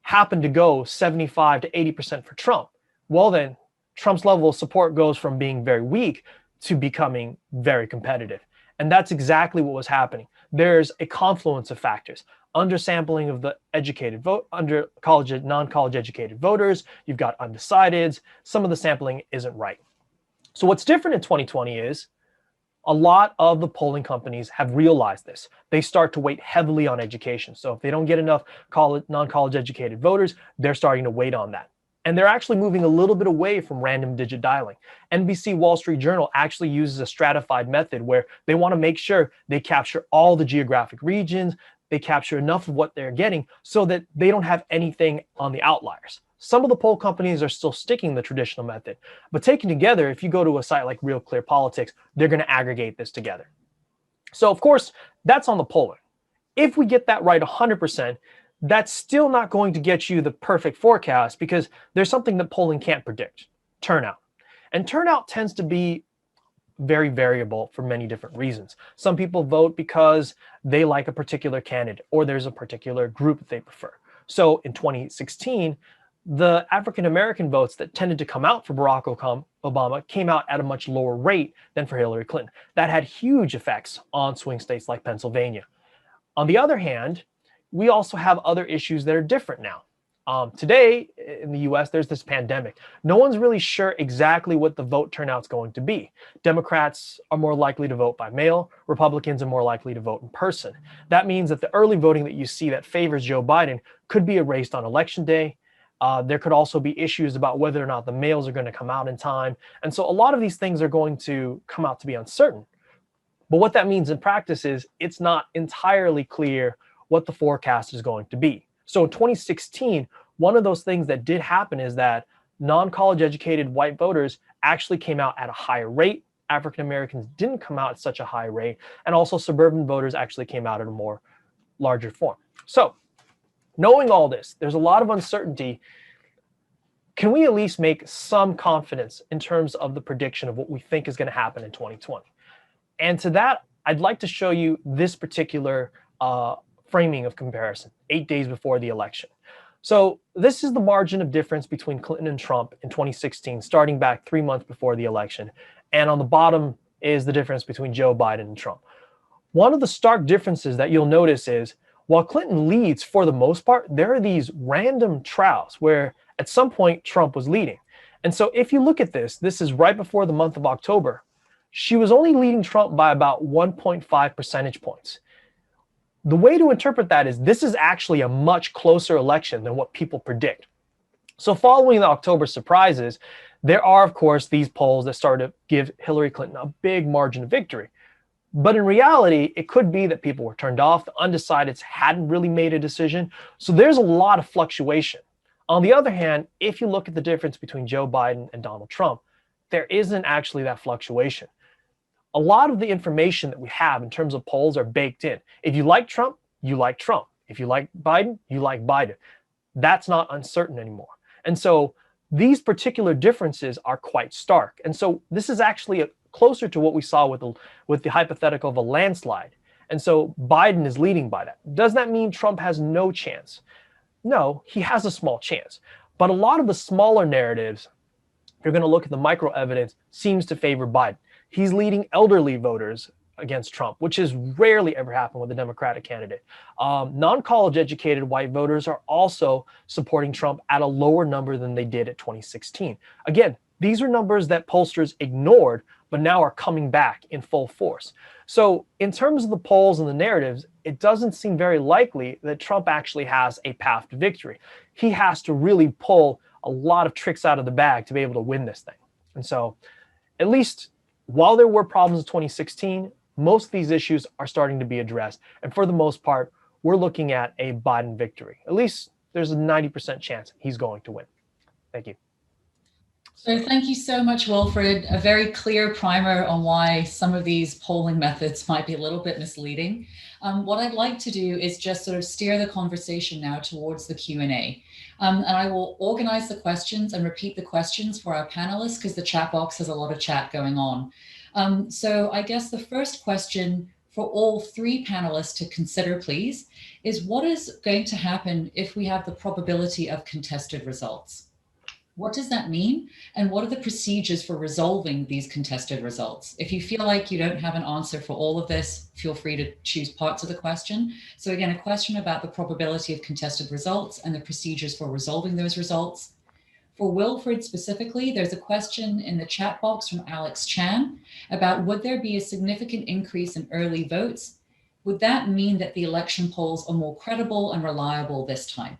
happen to go 75 to 80% for Trump? Well, then Trump's level of support goes from being very weak to becoming very competitive. And that's exactly what was happening. There's a confluence of factors. Undersampling of the educated vote, under college, non-college educated voters. You've got undecideds. Some of the sampling isn't right. So what's different in 2020 is a lot of the polling companies have realized this. They start to weight heavily on education. So if they don't get enough non-college educated voters, they're starting to weight on that. And they're actually moving a little bit away from random digit dialing. NBC Wall Street Journal actually uses a stratified method where they want to make sure they capture all the geographic regions, they capture enough of what they're getting so that they don't have anything on the outliers. Some of the poll companies are still sticking the traditional method, but taken together, if you go to a site like Real Clear Politics, they're going to aggregate this together. So of course, that's on the polling. If we get that right 100%, that's still not going to get you the perfect forecast because there's something that polling can't predict, turnout. And turnout tends to be very variable for many different reasons. Some people vote because they like a particular candidate or there's a particular group that they prefer. So in 2016, the African-American votes that tended to come out for Barack Obama came out at a much lower rate than for Hillary Clinton. That had huge effects on swing states like Pennsylvania. On the other hand, we also have other issues that are different now. Today in the US, there's this pandemic. No one's really sure exactly what the vote turnout's going to be. Democrats are more likely to vote by mail. Republicans are more likely to vote in person. That means that the early voting that you see that favors Joe Biden could be erased on election day. There could also be issues about whether or not the mails are going to come out in time. And so a lot of these things are going to come out to be uncertain. But what that means in practice is it's not entirely clear what the forecast is going to be. So in 2016, one of those things that did happen is that non-college educated white voters actually came out at a higher rate. African Americans didn't come out at such a high rate. And also suburban voters actually came out at a more larger form. So knowing all this, there's a lot of uncertainty. Can we at least make some confidence in terms of the prediction of what we think is going to happen in 2020? And to that, I'd like to show you this particular framing of comparison 8 days before the election. So this is the margin of difference between Clinton and Trump in 2016, starting back 3 months before the election. And on the bottom is the difference between Joe Biden and Trump. One of the stark differences that you'll notice is while Clinton leads for the most part, there are these random troughs where at some point Trump was leading. And so if you look at this, this is right before the month of October. She was only leading Trump by about 1.5 percentage points. The way to interpret that is this is actually a much closer election than what people predict. So following the October surprises, there are, of course, these polls that start to give Hillary Clinton a big margin of victory. But in reality, it could be that people were turned off. The undecideds hadn't really made a decision. So there's a lot of fluctuation. On the other hand, if you look at the difference between Joe Biden and Donald Trump, there isn't actually that fluctuation. A lot of the information that we have in terms of polls are baked in. If you like Trump, you like Trump. If you like Biden, you like Biden. That's not uncertain anymore. And so these particular differences are quite stark. And so this is actually closer to what we saw with the hypothetical of a landslide. And so Biden is leading by that. Does that mean Trump has no chance? No, he has a small chance. But a lot of the smaller narratives, if you're going to look at the micro evidence, seems to favor Biden. He's leading elderly voters against Trump, which has rarely ever happened with a Democratic candidate. Non-college educated white voters are also supporting Trump at a lower number than they did at 2016. Again, these are numbers that pollsters ignored, but now are coming back in full force. So in terms of the polls and the narratives, it doesn't seem very likely that Trump actually has a path to victory. He has to really pull a lot of tricks out of the bag to be able to win this thing. And so at least while there were problems in 2016, most of these issues are starting to be addressed. And for the most part, we're looking at a Biden victory. At least there's a 90% chance he's going to win. Thank you. So thank you so much, Wilfred. A very clear primer on why some of these polling methods might be a little bit misleading. What I'd like to do is just sort of steer the conversation now towards the Q&A. And I will organize the questions and repeat the questions for our panelists because the chat box has a lot of chat going on. So I guess the first question for all three panelists to consider, please, is what is going to happen if we have the probability of contested results? What does that mean? And what are the procedures for resolving these contested results? If you feel like you don't have an answer for all of this, feel free to choose parts of the question. So again, a question about the probability of contested results and the procedures for resolving those results. For Wilfred specifically, there's a question in the chat box from Alex Chan about would there be a significant increase in early votes? Would that mean that the election polls are more credible and reliable this time?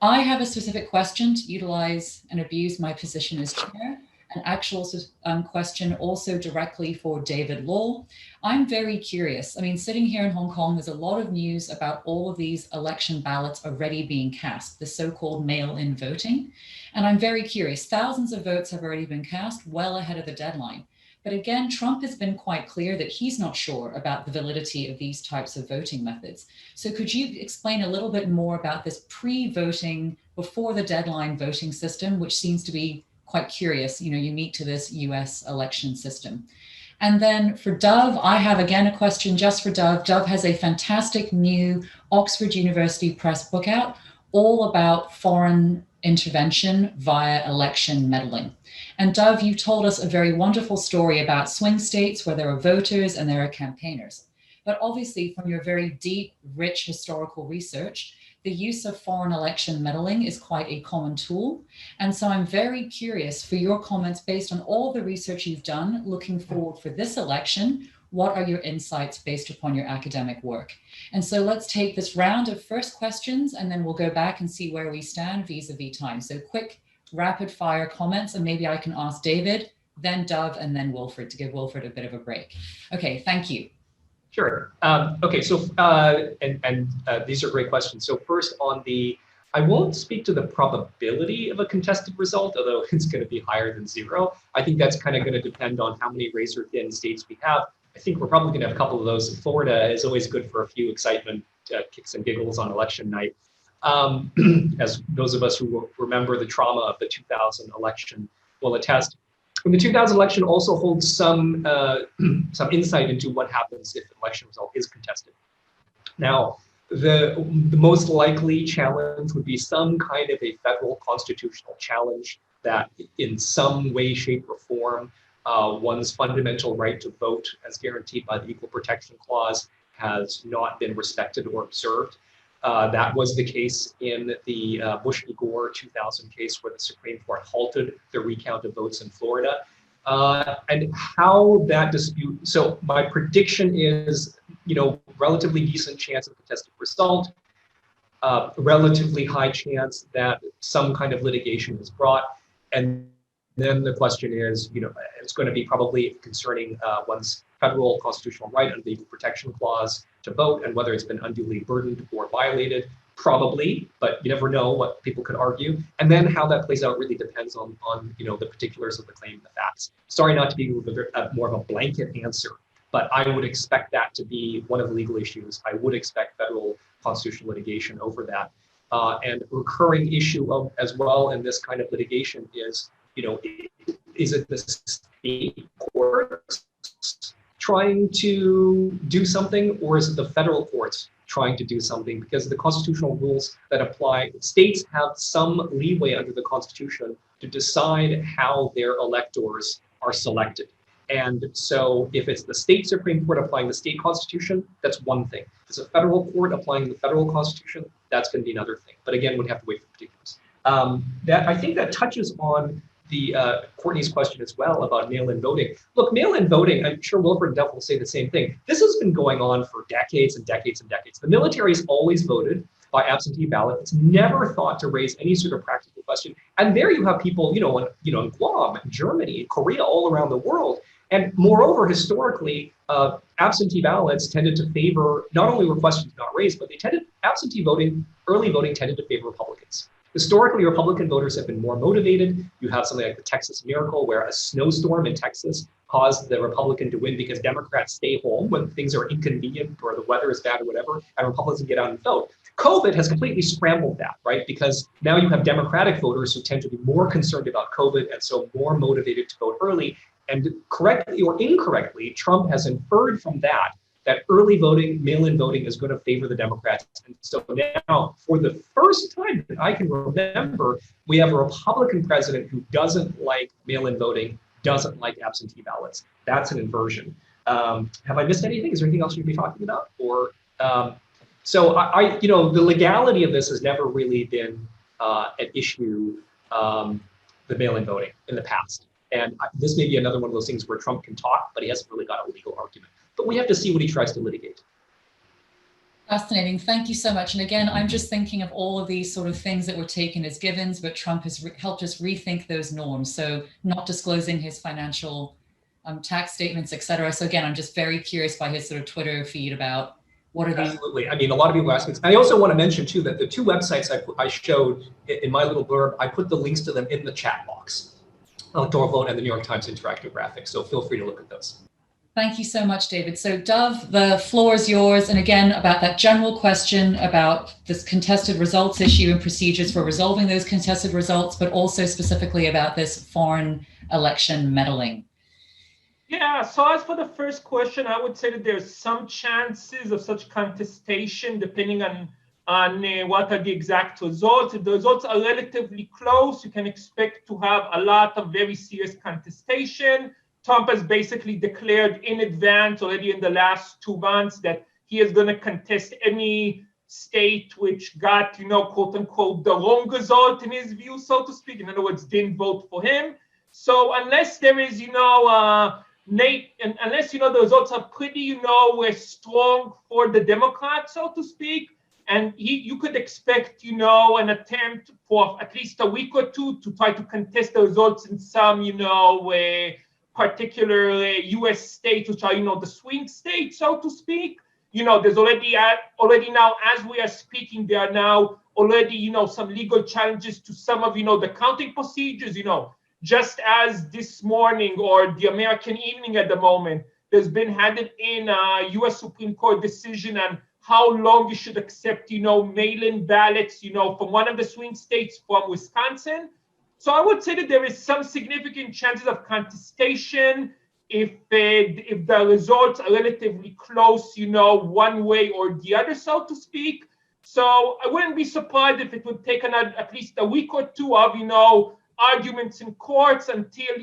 I have a specific question to utilize and abuse my position as chair, an actual question also directly for David Law. I'm very curious. I mean, sitting here in Hong Kong, there's a lot of news about all of these election ballots already being cast, the so-called mail-in voting. And I'm very curious, thousands of votes have already been cast well ahead of the deadline. But again, Trump has been quite clear that he's not sure about the validity of these types of voting methods. So could you explain a little bit more about this pre-voting, before the deadline voting system, which seems to be quite curious, unique to this US election system? And then for Dove, I have again a question just for Dove. Dove has a fantastic new Oxford University Press book out, all about foreign intervention via election meddling. And Dove, you told us a very wonderful story about swing states where there are voters and there are campaigners. But obviously from your very deep, rich historical research, the use of foreign election meddling is quite a common tool. And so I'm very curious for your comments based on all the research you've done looking forward for this election. what are your insights based upon your academic work? And so let's take this round of first questions, and then we'll go back and see where we stand vis-a-vis time. So quick, rapid fire comments, and maybe I can ask David, then Dov, and then Wilfred, to give Wilfred a bit of a break. Okay, thank you. Sure. Okay, so these are great questions. So first on the, I won't speak to the probability of a contested result, although it's going to be higher than 0. I think that's kind of going to depend on how many razor-thin states we have. I think we're probably going to have a couple of those. Florida is always good for a few excitement kicks and giggles on election night. As those of us who remember the trauma of the 2000 election will attest. And the 2000 election also holds some insight into what happens if an election result is contested. Now, the most likely challenge would be some kind of a federal constitutional challenge that in some way, shape, or form, one's fundamental right to vote as guaranteed by the Equal Protection Clause has not been respected or observed. That was the case in the Bush v. Gore 2000 case where the Supreme Court halted the recount of votes in Florida. And how that dispute, so my prediction is, relatively decent chance of contested result, relatively high chance that some kind of litigation is brought. And then the question is, it's going to be probably concerning one's federal constitutional right under the Equal Protection Clause to vote and whether it's been unduly burdened or violated. Probably, but you never know what people could argue. And then how that plays out really depends on the particulars of the claim and the facts. Sorry not to be more of a blanket answer, but I would expect that to be one of the legal issues. I would expect federal constitutional litigation over that. And a recurring issue as well in this kind of litigation is, is it the state courts trying to do something, or is it the federal courts trying to do something? Because the constitutional rules that apply, states have some leeway under the Constitution to decide how their electors are selected. And so if it's the state Supreme Court applying the state constitution, that's one thing. If it's a federal court applying the federal constitution, that's going to be another thing. But again, we'd have to wait for particulars. I think that touches on the Courtney's question as well about mail-in voting. Look, mail-in voting, I'm sure Wilfred and Duff will say the same thing. This has been going on for decades and decades and decades. The military has always voted by absentee ballot. It's never thought to raise any sort of practical question. And there you have people, in Guam, Germany, Korea, all around the world. And moreover, historically, absentee ballots tended to favor, not only were questions not raised, but absentee voting, early voting tended to favor Republicans. Historically, Republican voters have been more motivated. You have something like the Texas miracle, where a snowstorm in Texas caused the Republican to win because Democrats stay home when things are inconvenient or the weather is bad or whatever, and Republicans get out and vote. COVID has completely scrambled that, right? Because now you have Democratic voters who tend to be more concerned about COVID and so more motivated to vote early. And correctly or incorrectly, Trump has inferred from that early voting, mail-in voting is going to favor the Democrats. And so now, for the first time that I can remember, we have a Republican president who doesn't like mail-in voting, doesn't like absentee ballots. That's an inversion. Have I missed anything? Is there anything else you'd be talking about? Or so the legality of this has never really been an issue, the mail-in voting in the past. And this may be another one of those things where Trump can talk, but he hasn't really got a legal argument. But we have to see what he tries to litigate. Fascinating. Thank you so much. And again, I'm just thinking of all of these sort of things that were taken as givens, but Trump has helped us rethink those norms. So not disclosing his financial tax statements, et cetera. So again, I'm just very curious by his sort of Twitter feed about what are these. Absolutely. I mean, a lot of people ask me. I also want to mention too that the two websites I showed in my little blurb, I put the links to them in the chat box. Electoral Vote and the New York Times interactive graphics. So feel free to look at those. Thank you so much, David. So Dov, the floor is yours. And again, about that general question about this contested results issue and procedures for resolving those contested results, but also specifically about this foreign election meddling. Yeah, so as for the first question, I would say that there's some chances of such contestation depending on what are the exact results. If the results are relatively close, you can expect to have a lot of very serious contestation. Trump has basically declared in advance already in the last 2 months that he is going to contest any state which got, quote unquote, the wrong result in his view, so to speak. In other words, didn't vote for him. So unless there is, unless, the results are pretty, strong for the Democrats, so to speak. And you could expect, an attempt for at least a week or two to try to contest the results in some, particular U.S. states, which are, the swing states, so to speak. There's already now, as we are speaking, there are now already, some legal challenges to some of, the counting procedures, just as this morning or the American evening at the moment, there's been handed in a U.S. Supreme Court decision on how long you should accept, mail-in ballots, from one of the swing states, from Wisconsin. So I would say that there is some significant chances of contestation if the results are relatively close, one way or the other, so to speak. So I wouldn't be surprised if it would take at least a week or two of, arguments in courts until,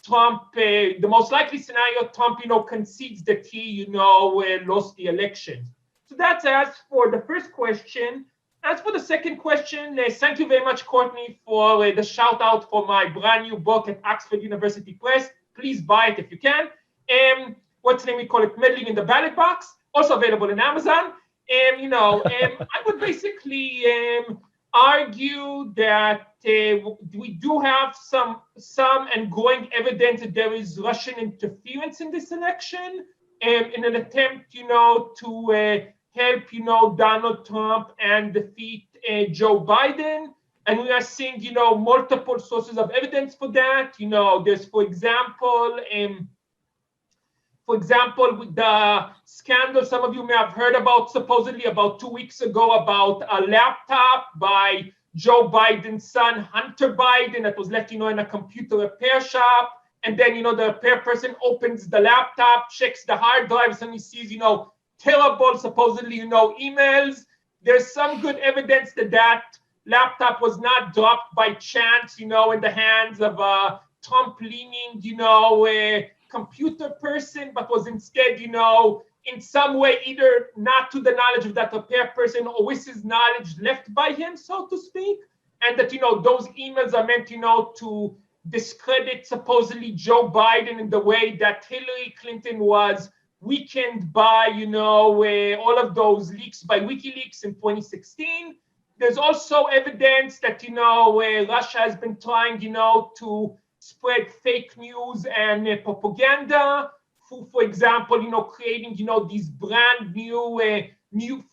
Trump, the most likely scenario, Trump, concedes that he, lost the election. So that's as for the first question. As for the second question, thank you very much, Courtney, for the shout out for my brand new book at Oxford University Press. Please buy it if you can. What's the name? We call it Meddling in the Ballot Box. Also available in Amazon. I would basically argue that we do have some and growing evidence that there is Russian interference in this election, in an attempt, to help, Donald Trump and defeat Joe Biden. And we are seeing, multiple sources of evidence for that. There's, for example, with the scandal some of you may have heard about, supposedly about 2 weeks ago, about a laptop by Joe Biden's son, Hunter Biden, that was left, in a computer repair shop. And then, the repair person opens the laptop, checks the hard drives, and he sees, terrible, supposedly, emails. There's some good evidence that laptop was not dropped by chance, in the hands of a Trump-leaning, a computer person, but was instead, in some way, either not to the knowledge of that repair person or with his knowledge left by him, so to speak. And that, those emails are meant, to discredit supposedly Joe Biden in the way that Hillary Clinton was weakened by, all of those leaks by WikiLeaks in 2016. There's also evidence that, Russia has been trying, to spread fake news and propaganda. For example, creating, these brand new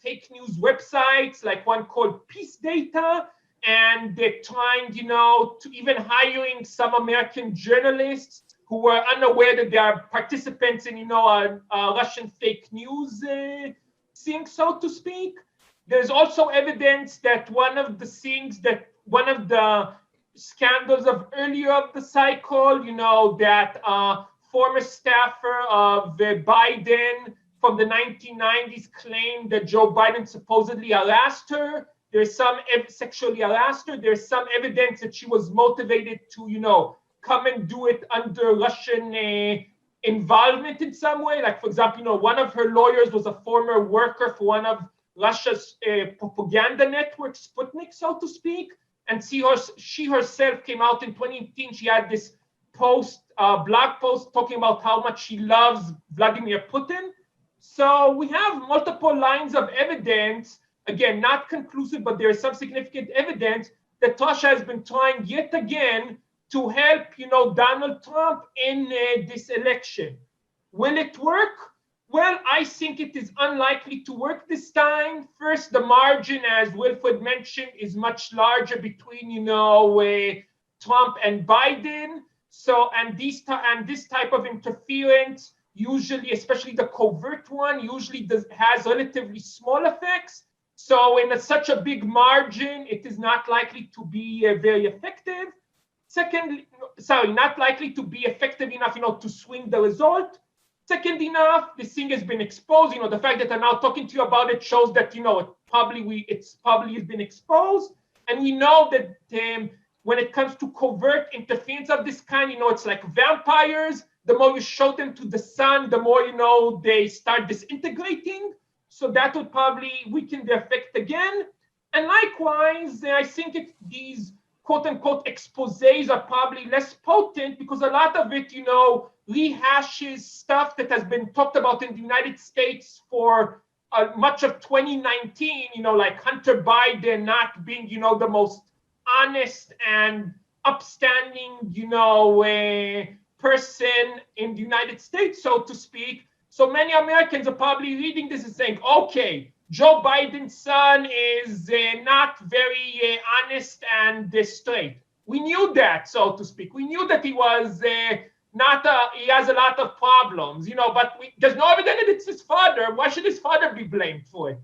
fake news websites, like one called Peace Data. And they're trying, to even hiring some American journalists who were unaware that they are participants in, a Russian fake news thing, so to speak. There's also evidence that one of the scandals of earlier of the cycle, that former staffer of Biden from the 1990s claimed that Joe Biden supposedly harassed her. There's some sexually harassed her. There's some evidence that she was motivated to, come and do it under Russian involvement in some way. Like, for example, one of her lawyers was a former worker for one of Russia's propaganda network, Sputnik, so to speak. And she herself came out in 2018. She had this blog post talking about how much she loves Vladimir Putin. So we have multiple lines of evidence, again, not conclusive, but there is some significant evidence that Russia has been trying yet again to help, Donald Trump in this election. Will it work? Well, I think it is unlikely to work this time. First, the margin, as Wilfred mentioned, is much larger between, Trump and Biden. So, and this type of interference, usually, especially the covert one, usually has relatively small effects. So, in such a big margin, it is not likely to be very effective. Not likely to be effective enough, to swing the result. Second enough, this thing has been exposed. The fact that I'm now talking to you about it shows that, it's probably has been exposed. And we know that when it comes to covert interference of this kind, it's like vampires. The more you show them to the sun, the more, they start disintegrating. So that would probably weaken the effect again. And likewise, I think these quote unquote exposés are probably less potent because a lot of it, rehashes stuff that has been talked about in the United States for much of 2019, like Hunter Biden not being, the most honest and upstanding, person in the United States, so to speak. So many Americans are probably reading this and saying, okay, Joe Biden's son is not very honest and straight. We knew that, so to speak. We knew that he was he has a lot of problems, but there's no evidence that it's his father. Why should his father be blamed for it?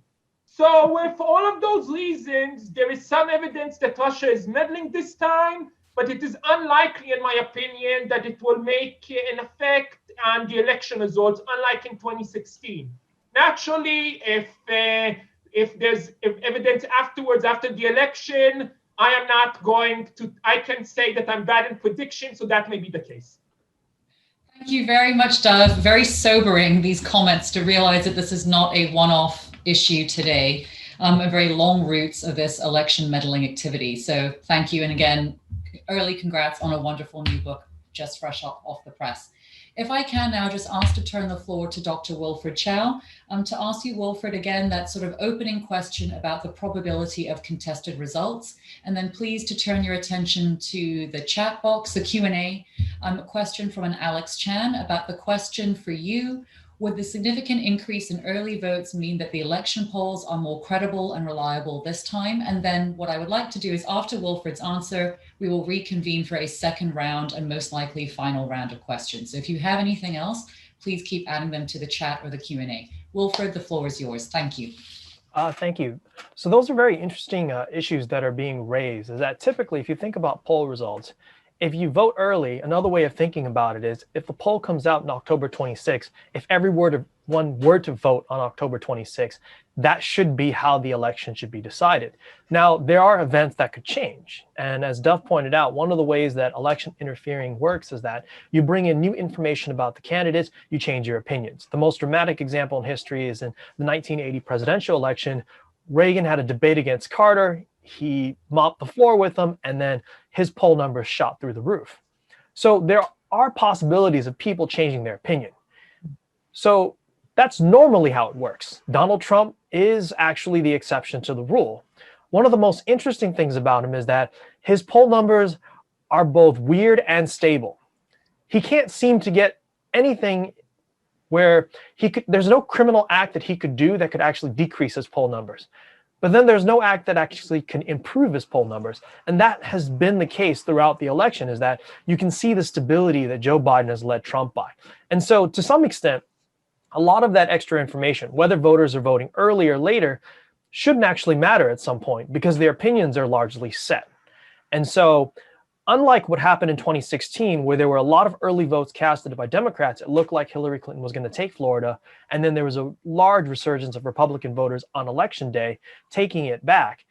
So for all of those reasons, there is some evidence that Russia is meddling this time, but it is unlikely, in my opinion, that it will make an effect on the election results, unlike in 2016. Naturally, if there's evidence afterwards, after the election, I can say that I'm bad in prediction, so that may be the case. Thank you very much, Dov. Very sobering, these comments, to realize that this is not a one-off issue today, a very long roots of this election meddling activity. So thank you. And again, early congrats on a wonderful new book, just fresh off the press. If I can now just ask to turn the floor to Dr. Wilfred Chow, to ask you, Wilfred, again, that sort of opening question about the probability of contested results, and then please to turn your attention to the chat box, the Q&A, a question from an Alex Chan about the question for you: would the significant increase in early votes mean that the election polls are more credible and reliable this time? And then what I would like to do is, after Wilfred's answer, we will reconvene for a second round and most likely final round of questions. So if you have anything else, please keep adding them to the chat or the Q&A. Wilfred, the floor is yours. Thank you. Thank you. So those are very interesting issues that are being raised, is that typically, if you think about poll results, if you vote early, another way of thinking about it is, if the poll comes out on October 26th, if everyone were to vote on October 26th, that should be how the election should be decided. Now, there are events that could change. And as Duff pointed out, one of the ways that election interfering works is that you bring in new information about the candidates, you change your opinions. The most dramatic example in history is in the 1980 presidential election. Reagan had a debate against Carter. He mopped the floor with him, and then his poll numbers shot through the roof. So there are possibilities of people changing their opinion. So that's normally how it works. Donald Trump is actually the exception to the rule. One of the most interesting things about him is that his poll numbers are both weird and stable. He can't seem to get anything where there's no criminal act that he could do that could actually decrease his poll numbers. But then there's no act that actually can improve his poll numbers. And that has been the case throughout the election, is that you can see the stability that Joe Biden has led Trump by. And so to some extent, a lot of that extra information, whether voters are voting early or later, shouldn't actually matter at some point, because their opinions are largely set. And so unlike what happened in 2016, where there were a lot of early votes casted by Democrats, it looked like Hillary Clinton was going to take Florida. And then there was a large resurgence of Republican voters on election day, taking it back.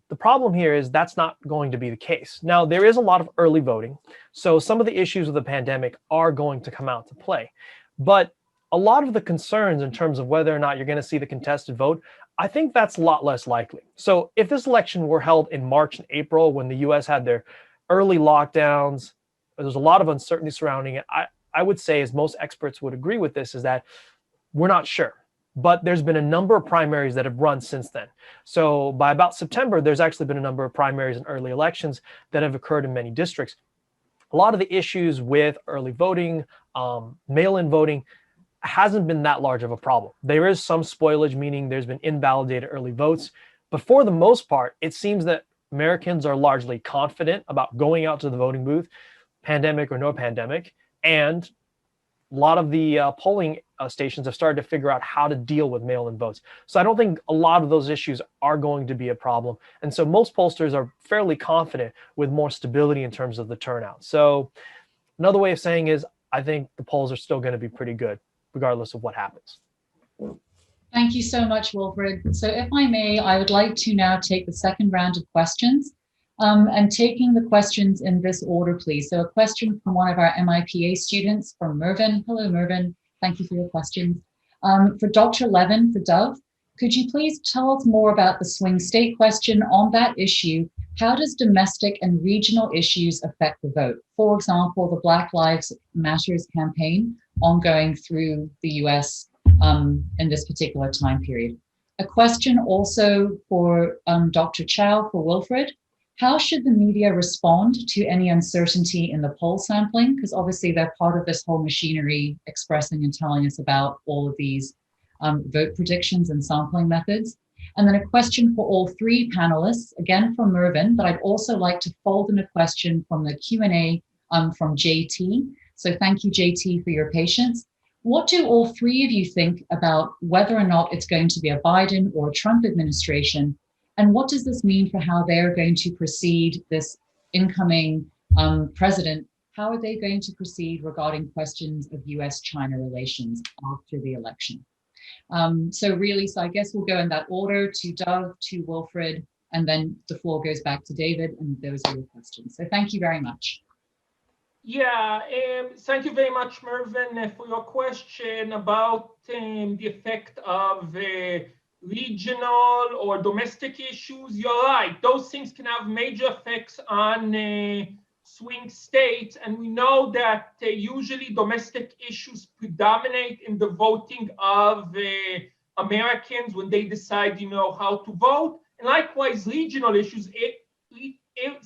The problem here is that's not going to be the case. Now, there is a lot of early voting, so some of the issues of the pandemic are going to come out to play. But a lot of the concerns in terms of whether or not you're going to see the contested vote, I think that's a lot less likely. So if this election were held in March and April, when the US had their early lockdowns, there's a lot of uncertainty surrounding it. I would say, as most experts would agree with this, is that we're not sure. But there's been a number of primaries that have run since then. So by about September, there's actually been a number of primaries and early elections that have occurred in many districts. A lot of the issues with early voting, mail-in voting, hasn't been that large of a problem. There is some spoilage, meaning there's been invalidated early votes. But for the most part, it seems that Americans are largely confident about going out to the voting booth, pandemic or no pandemic, and a lot of the polling stations have started to figure out how to deal with mail-in votes. So I don't think a lot of those issues are going to be a problem. And so most pollsters are fairly confident with more stability in terms of the turnout. So another way of saying is, I think the polls are still going to be pretty good, regardless of what happens. Thank you so much, Wilfred. So if I may, I would like to now take the second round of questions, and taking the questions in this order, please. So a question from one of our MIPA students, from Mervyn. Hello, Mervyn. Thank you for your questions. For Dr. Levin, for Dov, could you please tell us more about the swing state question? On that issue, how does domestic and regional issues affect the vote? For example, the Black Lives Matters campaign ongoing through the US in this particular time period. A question also for Dr. Chow, for Wilfred. How should the media respond to any uncertainty in the poll sampling? Because obviously they're part of this whole machinery expressing and telling us about all of these vote predictions and sampling methods. And then a question for all three panelists, again from Mervyn, but I'd also like to fold in a question from the Q&A from JT. So thank you, JT, for your patience. What do all three of you think about whether or not it's going to be a Biden or a Trump administration? And what does this mean for how they're going to proceed, this incoming president? How are they going to proceed regarding questions of US-China relations after the election? So I guess we'll go in that order, to Doug, to Wilfred, and then the floor goes back to David, and those are your questions. So thank you very much. Yeah, thank you very much, Mervyn, for your question about the effect of regional or domestic issues. You're right, those things can have major effects on swing states, and we know that usually domestic issues predominate in the voting of Americans when they decide, how to vote. And likewise, regional issues,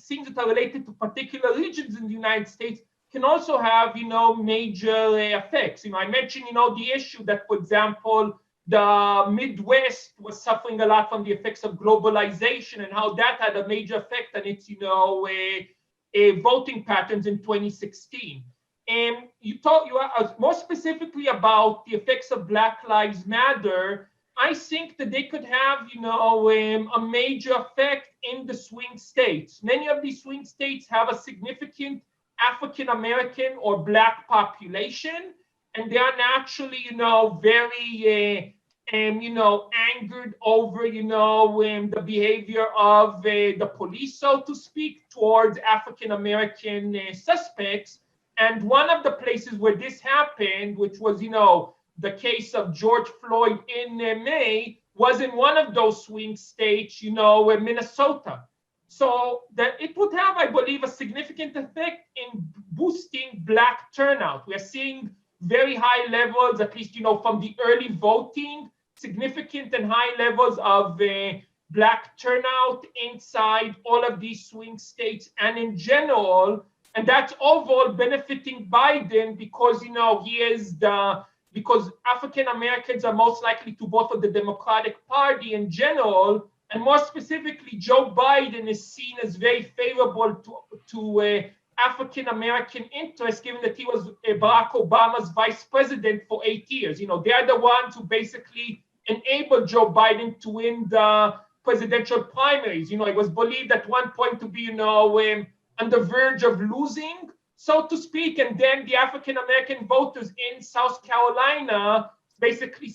things that are related to particular regions in the United States can also have, major effects. I mentioned, the issue that, for example, the Midwest was suffering a lot from the effects of globalization and how that had a major effect on its, voting patterns in 2016. And you are more specifically about the effects of Black Lives Matter. I think that they could have, a major effect in the swing states. Many of these swing states have a significant African American or Black population, and they are naturally, very, angered over, the behavior of the police, so to speak, towards African American suspects. And one of the places where this happened, which was, the case of George Floyd in May, was in one of those swing states, Minnesota. So that it would have, I believe, a significant effect in boosting Black turnout. We are seeing very high levels, at least, from the early voting, significant and high levels of Black turnout inside all of these swing states and in general. And that's overall benefiting Biden because, because African Americans are most likely to vote for the Democratic Party in general. And more specifically, Joe Biden is seen as very favorable to African American interests, given that he was Barack Obama's vice president for 8 years. They are the ones who basically enabled Joe Biden to win the presidential primaries. It was believed at one point to be, on the verge of losing, so to speak. And then the African American voters in South Carolina basically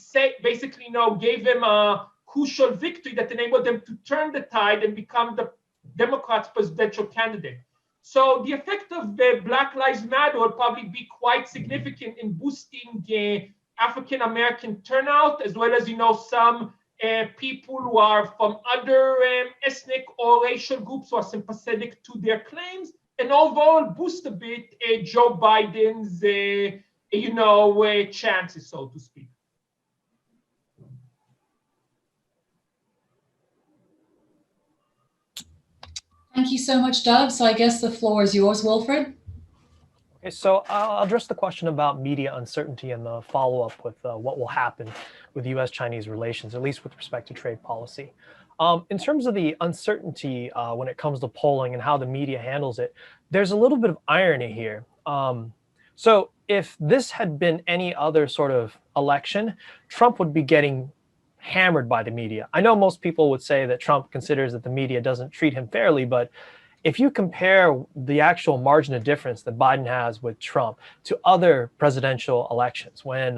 gave him a crucial victory that enabled them to turn the tide and become the Democrats' presidential candidate. So the effect of the Black Lives Matter will probably be quite significant in boosting African American turnout, as well as some people who are from other ethnic or racial groups who are sympathetic to their claims, and overall boost a bit Joe Biden's chances, so to speak. Thank you so much, Doug. So I guess the floor is yours, Wilfred. Okay, so I'll address the question about media uncertainty and the follow-up with what will happen with US-Chinese relations, at least with respect to trade policy. In terms of the uncertainty when it comes to polling and how the media handles it, there's a little bit of irony here. So if this had been any other sort of election, Trump would be getting hammered by the media. I know most people would say that Trump considers that the media doesn't treat him fairly, but if you compare the actual margin of difference that Biden has with Trump to other presidential elections, when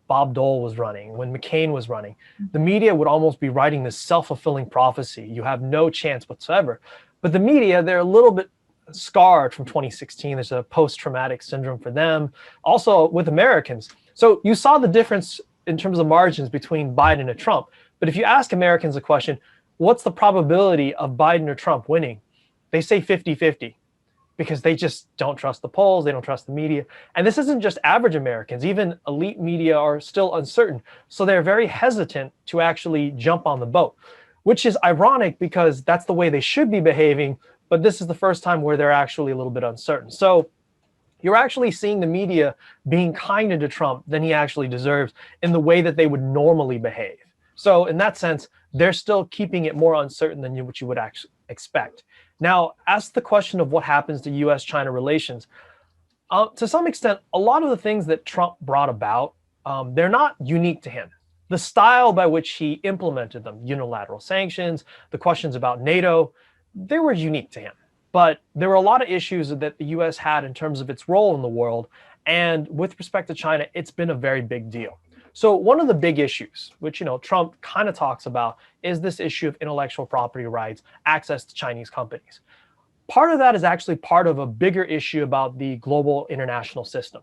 Bob Dole was running, when McCain was running, the media would almost be writing this self-fulfilling prophecy. You have no chance whatsoever. But the media, they're a little bit scarred from 2016. There's a post-traumatic syndrome for them. Also with Americans. So you saw the difference in terms of margins between Biden and Trump. But if you ask Americans a question, what's the probability of Biden or Trump winning? They say 50-50 because they just don't trust the polls, they don't trust the media. And this isn't just average Americans, even elite media are still uncertain. So they're very hesitant to actually jump on the boat, which is ironic because that's the way they should be behaving, but this is the first time where they're actually a little bit uncertain. So you're actually seeing the media being kinder to Trump than he actually deserves in the way that they would normally behave. So in that sense, they're still keeping it more uncertain than what you would actually expect. Now, as to the question of what happens to U.S.-China relations, to some extent, a lot of the things that Trump brought about, they're not unique to him. The style by which he implemented them, unilateral sanctions, the questions about NATO, they were unique to him. But there were a lot of issues that the U.S. had in terms of its role in the world. And with respect to China, it's been a very big deal. So one of the big issues, which Trump kind of talks about, is this issue of intellectual property rights, access to Chinese companies. Part of that is actually part of a bigger issue about the global international system.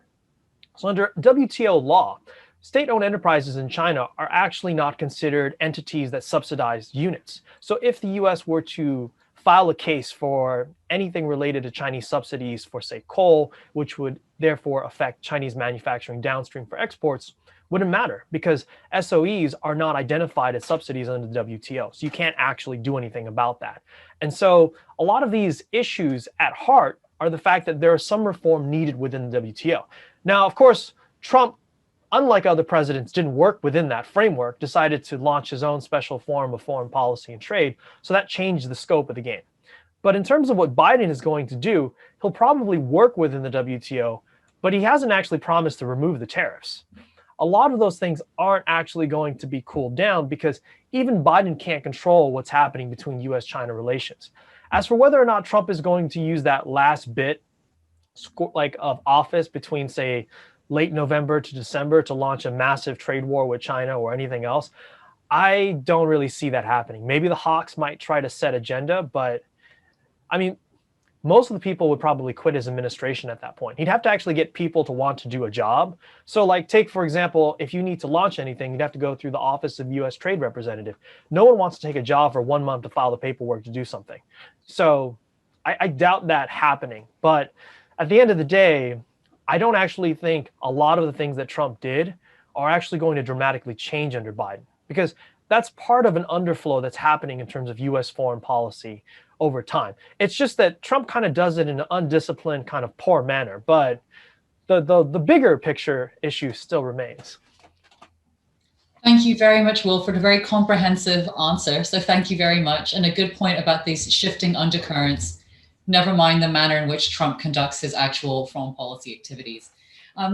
So under WTO law, state-owned enterprises in China are actually not considered entities that subsidize units. So if the U.S. were to file a case for anything related to Chinese subsidies for, say, coal, which would therefore affect Chinese manufacturing downstream for exports, wouldn't matter because SOEs are not identified as subsidies under the WTO. So you can't actually do anything about that. And so a lot of these issues at heart are the fact that there is some reform needed within the WTO. Now, of course, Trump, unlike other presidents, didn't work within that framework, decided to launch his own special forum of foreign policy and trade. So that changed the scope of the game. But in terms of what Biden is going to do, he'll probably work within the WTO, but he hasn't actually promised to remove the tariffs. A lot of those things aren't actually going to be cooled down because even Biden can't control what's happening between U.S.-China relations. As for whether or not Trump is going to use that last bit of office between, say, late November to December to launch a massive trade war with China or anything else, I don't really see that happening. Maybe the hawks might try to set agenda, but I mean, most of the people would probably quit his administration at that point. He'd have to actually get people to want to do a job. So like take, for example, if you need to launch anything, you'd have to go through the Office of U.S. Trade Representative. No one wants to take a job for 1 month to file the paperwork to do something. So I doubt that happening. But at the end of the day, I don't actually think a lot of the things that Trump did are actually going to dramatically change under Biden, because that's part of an underflow that's happening in terms of U.S. foreign policy over time. It's just that Trump kind of does it in an undisciplined, kind of poor manner, but the bigger picture issue still remains. Thank you very much, Wilfred. A very comprehensive answer. So thank you very much. And a good point about these shifting undercurrents, never mind the manner in which Trump conducts his actual foreign policy activities.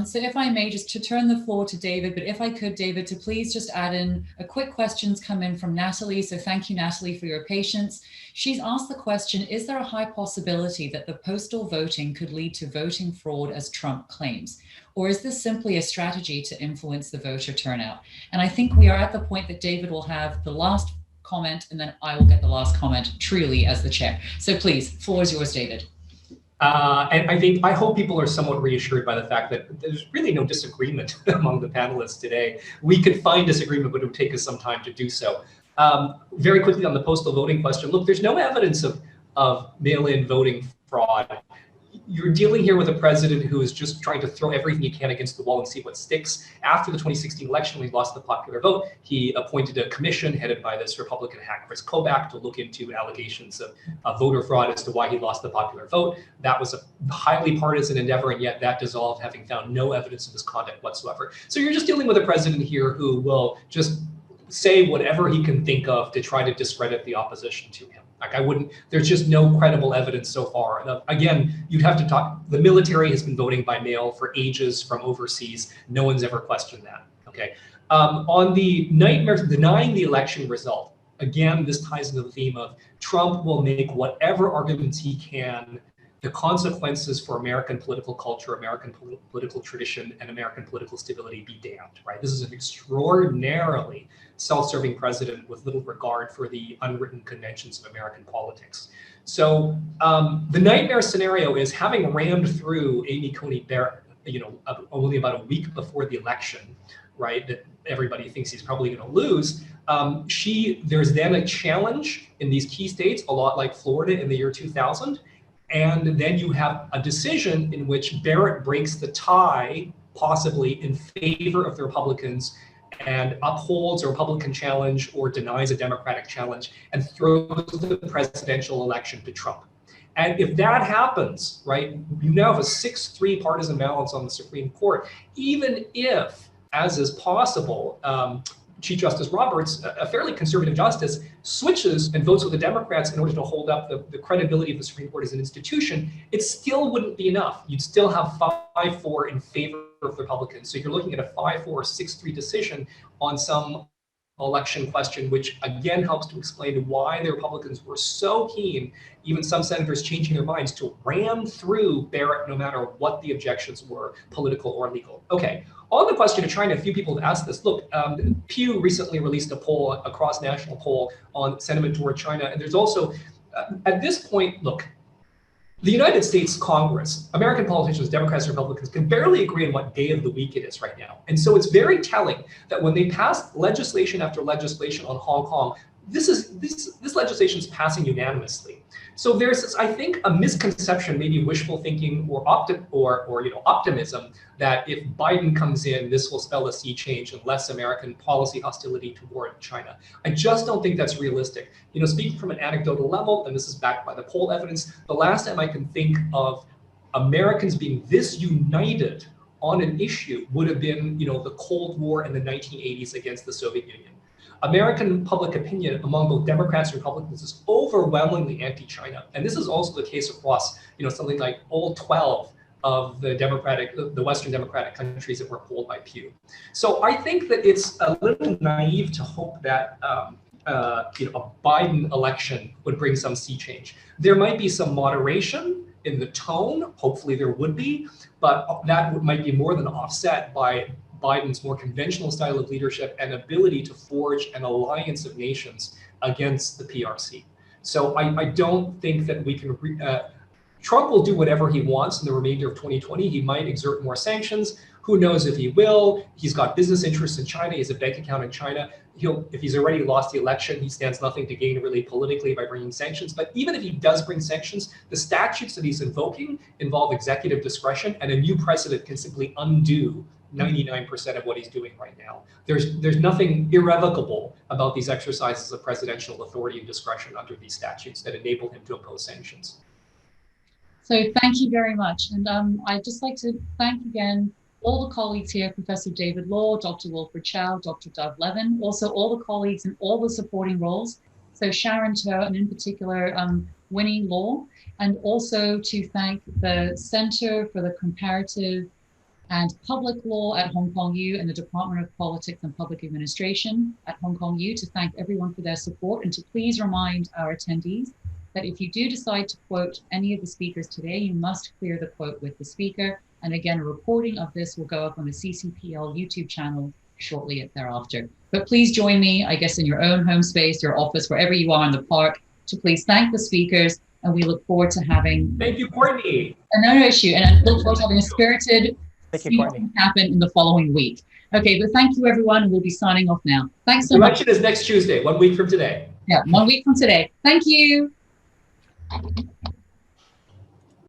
So if I may, just to turn the floor to David, but if I could, David, to please just add in a quick questions come in from Natalie. So thank you, Natalie, for your patience. She's asked the question, is there a high possibility that the postal voting could lead to voting fraud as Trump claims? Or is this simply a strategy to influence the voter turnout? And I think we are at the point that David will have the last comment and then I will get the last comment truly as the chair. So please, floor is yours, David. And I hope people are somewhat reassured by the fact that there's really no disagreement among the panelists today. We could find disagreement, but it would take us some time to do so. Very quickly on the postal voting question, look, there's no evidence of mail-in voting fraud. You're dealing here with a president who is just trying to throw everything he can against the wall and see what sticks. After the 2016 election, when he lost the popular vote, he appointed a commission headed by this Republican hack Chris Kobach to look into allegations of voter fraud as to why he lost the popular vote. That was a highly partisan endeavor, and yet that dissolved, having found no evidence of misconduct whatsoever. So you're just dealing with a president here who will just say whatever he can think of to try to discredit the opposition to him. Like there's just no credible evidence so far. Again, you'd have to talk, the military has been voting by mail for ages from overseas. No one's ever questioned that, okay? On the nightmare denying the election result, again, this ties into the theme of Trump will make whatever arguments he can. The consequences for American political culture, American political tradition, and American political stability be damned, right? This is an extraordinarily self-serving president with little regard for the unwritten conventions of American politics. So the nightmare scenario is having rammed through Amy Coney Barrett, only about a week before the election, right, that everybody thinks he's probably going to lose, there's then a challenge in these key states, a lot like Florida in the year 2000. And then you have a decision in which Barrett breaks the tie, possibly in favor of the Republicans, and upholds a Republican challenge or denies a Democratic challenge and throws the presidential election to Trump. And if that happens, right, you now have a 6-3 partisan balance on the Supreme Court, even if, as is possible, Chief Justice Roberts, a fairly conservative justice, switches and votes with the Democrats in order to hold up the credibility of the Supreme Court as an institution, it still wouldn't be enough. You'd still have 5-4 in favor of the Republicans. So you're looking at a 5-4 or 6-3 decision on some election question, which again helps to explain why the Republicans were so keen, even some senators changing their minds, to ram through Barrett no matter what the objections were, political or legal. Okay, on the question of China, a few people have asked this. Look, Pew recently released a poll, a cross-national poll on sentiment toward China. And there's also, at this point, look, the United States Congress, American politicians, Democrats and Republicans, can barely agree on what day of the week it is right now. And so it's very telling that when they pass legislation after legislation on Hong Kong, this legislation is passing unanimously. So there's, I think, a misconception, maybe wishful thinking or optimism that if Biden comes in, this will spell a sea change and less American policy hostility toward China. I just don't think that's realistic. Speaking from an anecdotal level, and this is backed by the poll evidence, the last time I can think of Americans being this united on an issue would have been, the Cold War in the 1980s against the Soviet Union. American public opinion among both Democrats and Republicans is overwhelmingly anti-China. And this is also the case across, something like all 12 of the Western democratic countries that were polled by Pew. So I think that it's a little naive to hope that a Biden election would bring some sea change. There might be some moderation in the tone, hopefully there would be, but that might be more than offset by Biden's more conventional style of leadership and ability to forge an alliance of nations against the PRC. So I don't think that we can, Trump will do whatever he wants in the remainder of 2020. He might exert more sanctions. Who knows if he will? He's got business interests in China. He has a bank account in China. If he's already lost the election, he stands nothing to gain really politically by bringing sanctions. But even if he does bring sanctions, the statutes that he's invoking involve executive discretion, and a new president can simply undo 99% of what he's doing right now. There's nothing irrevocable about these exercises of presidential authority and discretion under these statutes that enable him to impose sanctions. So thank you very much. And I'd just like to thank again all the colleagues here, Professor David Law, Dr. Wilfred Chow, Dr. Dov Levin, also all the colleagues in all the supporting roles. So Sharon To, and in particular, Winnie Law, and also to thank the Center for the Comparative and Public Law at Hong Kong U and the Department of Politics and Public Administration at Hong Kong U, to thank everyone for their support, and to please remind our attendees that if you do decide to quote any of the speakers today, you must clear the quote with the speaker. And again, a recording of this will go up on the CCPL YouTube channel shortly thereafter. But please join me, I guess, in your own home space, your office, wherever you are in the park, to please thank the speakers. And we look forward to having— Thank you, Courtney. No issue. And I look forward to having a spirited happen in the following week. Okay, but thank you, everyone. And we'll be signing off now. Thanks so much. The election is next Tuesday, 1 week from today. Yeah, 1 week from today. Thank you.